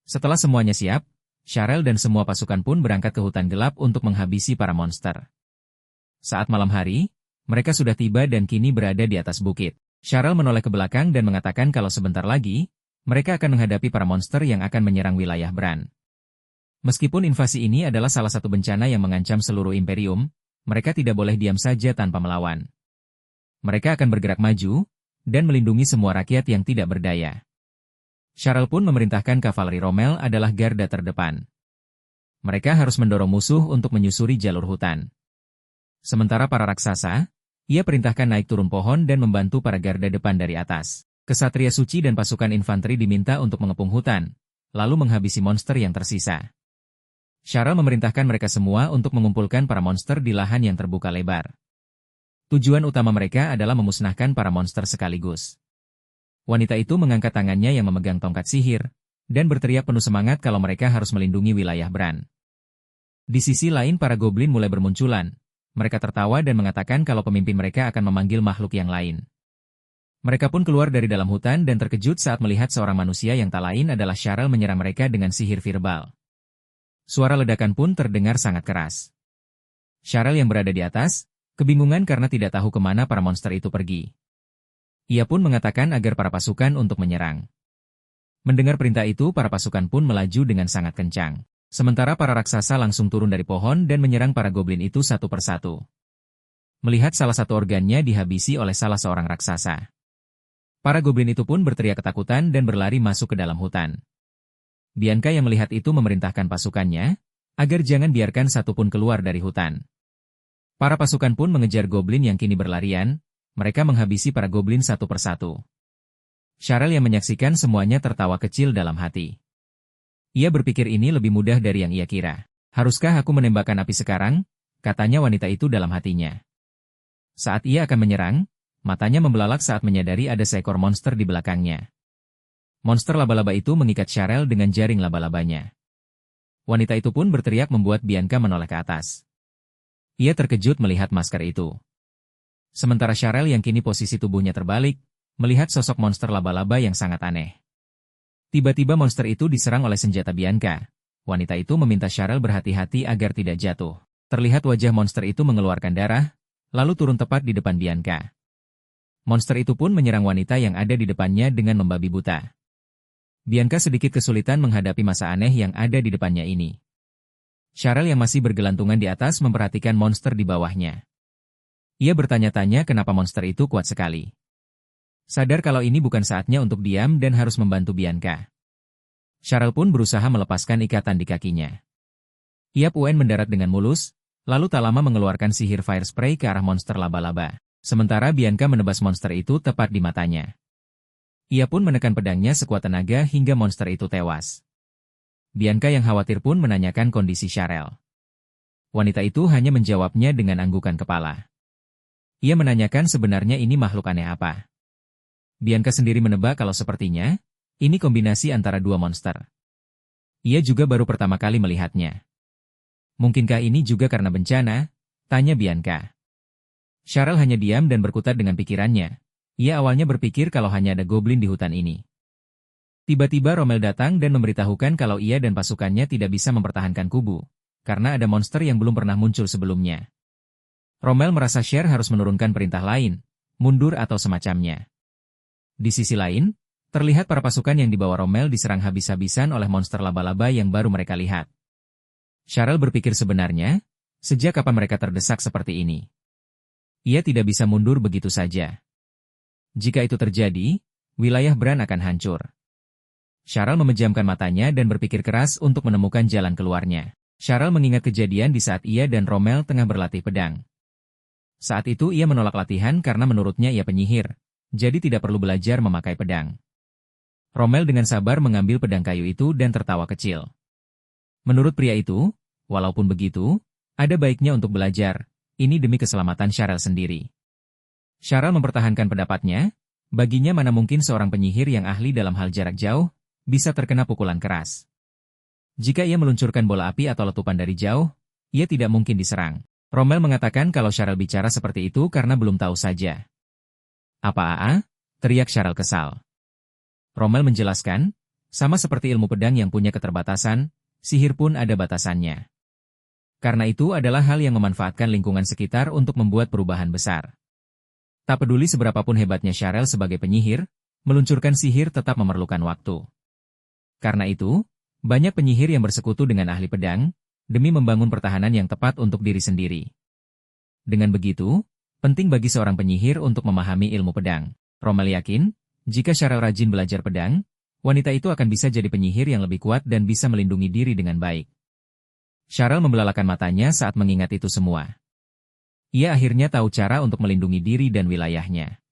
Setelah semuanya siap, Cheryl dan semua pasukan pun berangkat ke hutan gelap untuk menghabisi para monster. Saat malam hari, mereka sudah tiba dan kini berada di atas bukit. Cheryl menoleh ke belakang dan mengatakan kalau sebentar lagi, mereka akan menghadapi para monster yang akan menyerang wilayah Bran. Meskipun invasi ini adalah salah satu bencana yang mengancam seluruh imperium, mereka tidak boleh diam saja tanpa melawan. Mereka akan bergerak maju, dan melindungi semua rakyat yang tidak berdaya. Cheryl pun memerintahkan kavaleri Rommel adalah garda terdepan. Mereka harus mendorong musuh untuk menyusuri jalur hutan. Sementara para raksasa, ia perintahkan naik turun pohon dan membantu para garda depan dari atas. Ksatria suci dan pasukan infanteri diminta untuk mengepung hutan, lalu menghabisi monster yang tersisa. Cheryl memerintahkan mereka semua untuk mengumpulkan para monster di lahan yang terbuka lebar. Tujuan utama mereka adalah memusnahkan para monster sekaligus. Wanita itu mengangkat tangannya yang memegang tongkat sihir, dan berteriak penuh semangat kalau mereka harus melindungi wilayah Bran. Di sisi lain para goblin mulai bermunculan. Mereka tertawa dan mengatakan kalau pemimpin mereka akan memanggil makhluk yang lain. Mereka pun keluar dari dalam hutan dan terkejut saat melihat seorang manusia yang tak lain adalah Cheryl menyerang mereka dengan sihir verbal. Suara ledakan pun terdengar sangat keras. Cheryl yang berada di atas, kebingungan karena tidak tahu kemana para monster itu pergi. Ia pun mengatakan agar para pasukan untuk menyerang. Mendengar perintah itu, para pasukan pun melaju dengan sangat kencang. Sementara para raksasa langsung turun dari pohon dan menyerang para goblin itu satu persatu. Melihat salah satu organnya dihabisi oleh salah seorang raksasa. Para goblin itu pun berteriak ketakutan dan berlari masuk ke dalam hutan. Bianca yang melihat itu memerintahkan pasukannya, agar jangan biarkan satupun keluar dari hutan. Para pasukan pun mengejar goblin yang kini berlarian, mereka menghabisi para goblin satu persatu. Cheryl yang menyaksikan semuanya tertawa kecil dalam hati. Ia berpikir ini lebih mudah dari yang ia kira. Haruskah aku menembakkan api sekarang? Katanya wanita itu dalam hatinya. Saat ia akan menyerang, matanya membelalak saat menyadari ada seekor monster di belakangnya. Monster laba-laba itu mengikat Cheryl dengan jaring laba-labanya. Wanita itu pun berteriak membuat Bianca menoleh ke atas. Ia terkejut melihat masker itu. Sementara Cheryl yang kini posisi tubuhnya terbalik, melihat sosok monster laba-laba yang sangat aneh. Tiba-tiba monster itu diserang oleh senjata Bianca. Wanita itu meminta Cheryl berhati-hati agar tidak jatuh. Terlihat wajah monster itu mengeluarkan darah, lalu turun tepat di depan Bianca. Monster itu pun menyerang wanita yang ada di depannya dengan membabi buta. Bianca sedikit kesulitan menghadapi masa aneh yang ada di depannya ini. Cheryl yang masih bergelantungan di atas memperhatikan monster di bawahnya. Ia bertanya-tanya kenapa monster itu kuat sekali. Sadar kalau ini bukan saatnya untuk diam dan harus membantu Bianca. Cheryl pun berusaha melepaskan ikatan di kakinya. Ia pun mendarat dengan mulus, lalu tak lama mengeluarkan sihir fire spray ke arah monster laba-laba. Sementara Bianca menebas monster itu tepat di matanya. Ia pun menekan pedangnya sekuat tenaga hingga monster itu tewas. Bianca yang khawatir pun menanyakan kondisi Cheryl. Wanita itu hanya menjawabnya dengan anggukan kepala. Ia menanyakan sebenarnya ini makhluk aneh apa. Bianca sendiri menebak kalau sepertinya, ini kombinasi antara dua monster. Ia juga baru pertama kali melihatnya. Mungkinkah ini juga karena bencana? Tanya Bianca. Cheryl hanya diam dan berkutat dengan pikirannya. Ia awalnya berpikir kalau hanya ada goblin di hutan ini. Tiba-tiba Rommel datang dan memberitahukan kalau ia dan pasukannya tidak bisa mempertahankan kubu, karena ada monster yang belum pernah muncul sebelumnya. Rommel merasa Cher harus menurunkan perintah lain, mundur atau semacamnya. Di sisi lain, terlihat para pasukan yang dibawa Rommel diserang habis-habisan oleh monster laba-laba yang baru mereka lihat. Cheryl berpikir sebenarnya, sejak kapan mereka terdesak seperti ini? Ia tidak bisa mundur begitu saja. Jika itu terjadi, wilayah Bran akan hancur. Cheryl memejamkan matanya dan berpikir keras untuk menemukan jalan keluarnya. Cheryl mengingat kejadian di saat ia dan Rommel tengah berlatih pedang. Saat itu ia menolak latihan karena menurutnya ia penyihir. Jadi tidak perlu belajar memakai pedang. Rommel dengan sabar mengambil pedang kayu itu dan tertawa kecil. Menurut pria itu, walaupun begitu, ada baiknya untuk belajar, ini demi keselamatan Cheryl sendiri. Cheryl mempertahankan pendapatnya, baginya mana mungkin seorang penyihir yang ahli dalam hal jarak jauh, bisa terkena pukulan keras. Jika ia meluncurkan bola api atau letupan dari jauh, ia tidak mungkin diserang. Rommel mengatakan kalau Cheryl bicara seperti itu karena belum tahu saja. Apa? Teriak Cheryl kesal. Rommel menjelaskan, sama seperti ilmu pedang yang punya keterbatasan, sihir pun ada batasannya. Karena itu adalah hal yang memanfaatkan lingkungan sekitar untuk membuat perubahan besar. Tak peduli seberapapun hebatnya Cheryl sebagai penyihir, meluncurkan sihir tetap memerlukan waktu. Karena itu, banyak penyihir yang bersekutu dengan ahli pedang, demi membangun pertahanan yang tepat untuk diri sendiri. Dengan begitu, penting bagi seorang penyihir untuk memahami ilmu pedang. Rommel yakin, jika Cheryl rajin belajar pedang, wanita itu akan bisa jadi penyihir yang lebih kuat dan bisa melindungi diri dengan baik. Cheryl membelalakan matanya saat mengingat itu semua. Ia akhirnya tahu cara untuk melindungi diri dan wilayahnya.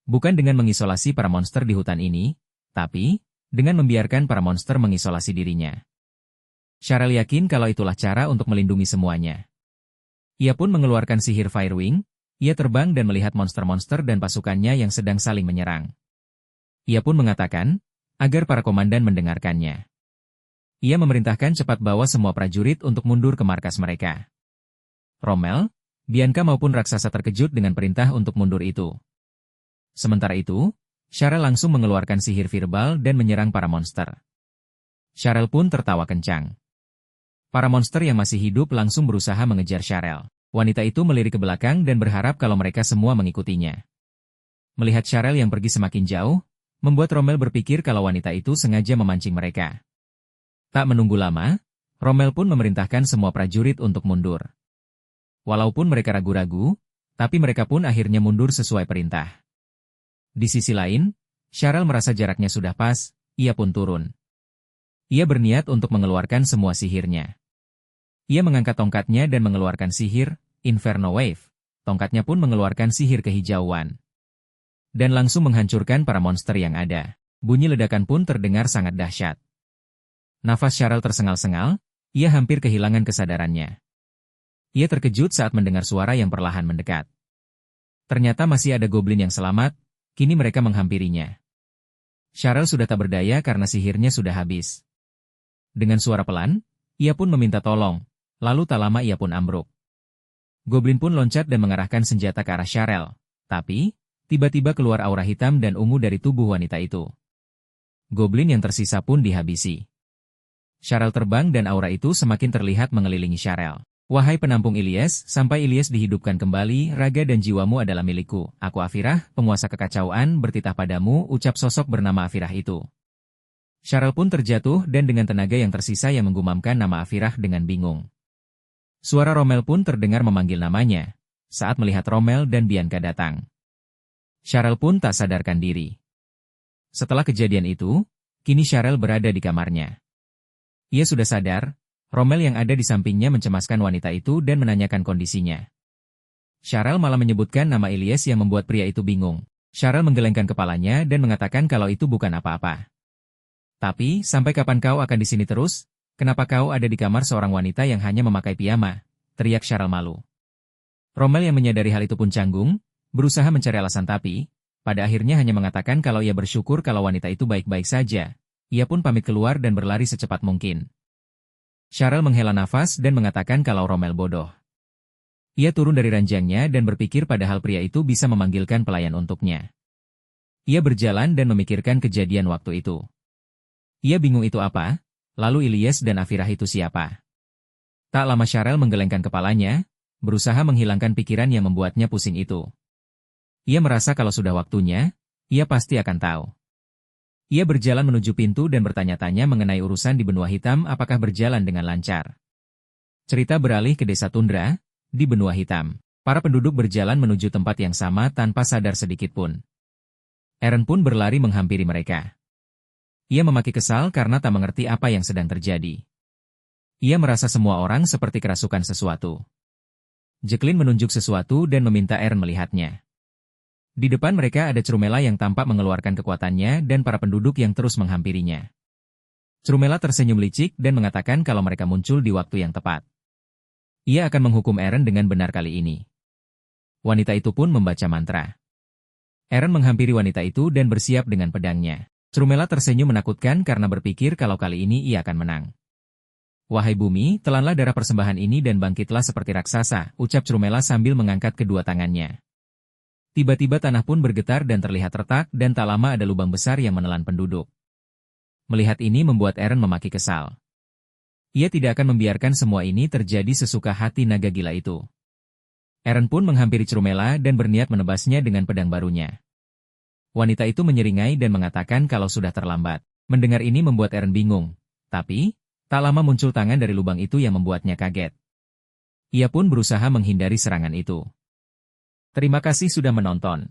Bukan dengan mengisolasi para monster di hutan ini, tapi dengan membiarkan para monster mengisolasi dirinya. Cheryl yakin kalau itulah cara untuk melindungi semuanya. Ia pun mengeluarkan sihir Firewing. Ia terbang dan melihat monster-monster dan pasukannya yang sedang saling menyerang. Ia pun mengatakan, agar para komandan mendengarkannya. Ia memerintahkan cepat bawa semua prajurit untuk mundur ke markas mereka. Rommel, Bianca maupun raksasa terkejut dengan perintah untuk mundur itu. Sementara itu, Cheryl langsung mengeluarkan sihir verbal dan menyerang para monster. Cheryl pun tertawa kencang. Para monster yang masih hidup langsung berusaha mengejar Cheryl. Wanita itu melirik ke belakang dan berharap kalau mereka semua mengikutinya. Melihat Cheryl yang pergi semakin jauh, membuat Rommel berpikir kalau wanita itu sengaja memancing mereka. Tak menunggu lama, Rommel pun memerintahkan semua prajurit untuk mundur. Walaupun mereka ragu-ragu, tapi mereka pun akhirnya mundur sesuai perintah. Di sisi lain, Cheryl merasa jaraknya sudah pas, ia pun turun. Ia berniat untuk mengeluarkan semua sihirnya. Ia mengangkat tongkatnya dan mengeluarkan sihir, Inferno Wave. Tongkatnya pun mengeluarkan sihir kehijauan. Dan langsung menghancurkan para monster yang ada. Bunyi ledakan pun terdengar sangat dahsyat. Nafas Cheryl tersengal-sengal, ia hampir kehilangan kesadarannya. Ia terkejut saat mendengar suara yang perlahan mendekat. Ternyata masih ada goblin yang selamat, kini mereka menghampirinya. Cheryl sudah tak berdaya karena sihirnya sudah habis. Dengan suara pelan, ia pun meminta tolong, lalu tak lama ia pun ambruk. Goblin pun loncat dan mengarahkan senjata ke arah Cheryl, tapi tiba-tiba keluar aura hitam dan ungu dari tubuh wanita itu. Goblin yang tersisa pun dihabisi. Cheryl terbang dan aura itu semakin terlihat mengelilingi Cheryl. Wahai penampung Ilyes, sampai Ilyes dihidupkan kembali, raga dan jiwamu adalah milikku. Aku Afirah, penguasa kekacauan, bertitah padamu, ucap sosok bernama Afirah itu. Cheryl pun terjatuh dan dengan tenaga yang tersisa yang menggumamkan nama Afirah dengan bingung. Suara Rommel pun terdengar memanggil namanya, saat melihat Rommel dan Bianca datang. Cheryl pun tak sadarkan diri. Setelah kejadian itu, kini Cheryl berada di kamarnya. Ia sudah sadar, Rommel yang ada di sampingnya mencemaskan wanita itu dan menanyakan kondisinya. Cheryl malah menyebutkan nama Ilyes yang membuat pria itu bingung. Cheryl menggelengkan kepalanya dan mengatakan kalau itu bukan apa-apa. Tapi, sampai kapan kau akan di sini terus? Kenapa kau ada di kamar seorang wanita yang hanya memakai piyama? Teriak Cheryl malu. Rommel yang menyadari hal itu pun canggung, berusaha mencari alasan tapi, pada akhirnya hanya mengatakan kalau ia bersyukur kalau wanita itu baik-baik saja. Ia pun pamit keluar dan berlari secepat mungkin. Cheryl menghela nafas dan mengatakan kalau Rommel bodoh. Ia turun dari ranjangnya dan berpikir padahal pria itu bisa memanggilkan pelayan untuknya. Ia berjalan dan memikirkan kejadian waktu itu. Ia bingung itu apa, lalu Ilyes dan Afirah itu siapa. Tak lama Cheryl menggelengkan kepalanya, berusaha menghilangkan pikiran yang membuatnya pusing itu. Ia merasa kalau sudah waktunya, ia pasti akan tahu. Ia berjalan menuju pintu dan bertanya-tanya mengenai urusan di benua hitam apakah berjalan dengan lancar. Cerita beralih ke desa tundra, di benua hitam. Para penduduk berjalan menuju tempat yang sama tanpa sadar sedikit pun. Eren pun berlari menghampiri mereka. Ia memaki kesal karena tak mengerti apa yang sedang terjadi. Ia merasa semua orang seperti kerasukan sesuatu. Jacqueline menunjuk sesuatu dan meminta Eren melihatnya. Di depan mereka ada Crumela yang tampak mengeluarkan kekuatannya dan para penduduk yang terus menghampirinya. Crumela tersenyum licik dan mengatakan kalau mereka muncul di waktu yang tepat. Ia akan menghukum Eren dengan benar kali ini. Wanita itu pun membaca mantra. Eren menghampiri wanita itu dan bersiap dengan pedangnya. Crumela tersenyum menakutkan karena berpikir kalau kali ini ia akan menang. Wahai bumi, telanlah darah persembahan ini dan bangkitlah seperti raksasa, ucap Crumela sambil mengangkat kedua tangannya. Tiba-tiba tanah pun bergetar dan terlihat retak dan tak lama ada lubang besar yang menelan penduduk. Melihat ini membuat Eren memaki kesal. Ia tidak akan membiarkan semua ini terjadi sesuka hati naga gila itu. Eren pun menghampiri Crumela dan berniat menebasnya dengan pedang barunya. Wanita itu menyeringai dan mengatakan kalau sudah terlambat. Mendengar ini membuat Eren bingung. Tapi, tak lama muncul tangan dari lubang itu yang membuatnya kaget. Ia pun berusaha menghindari serangan itu. Terima kasih sudah menonton.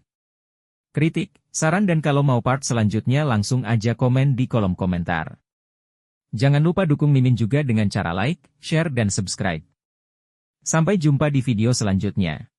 Kritik, saran dan kalau mau part selanjutnya langsung aja komen di kolom komentar. Jangan lupa dukung Mimin juga dengan cara like, share dan subscribe. Sampai jumpa di video selanjutnya.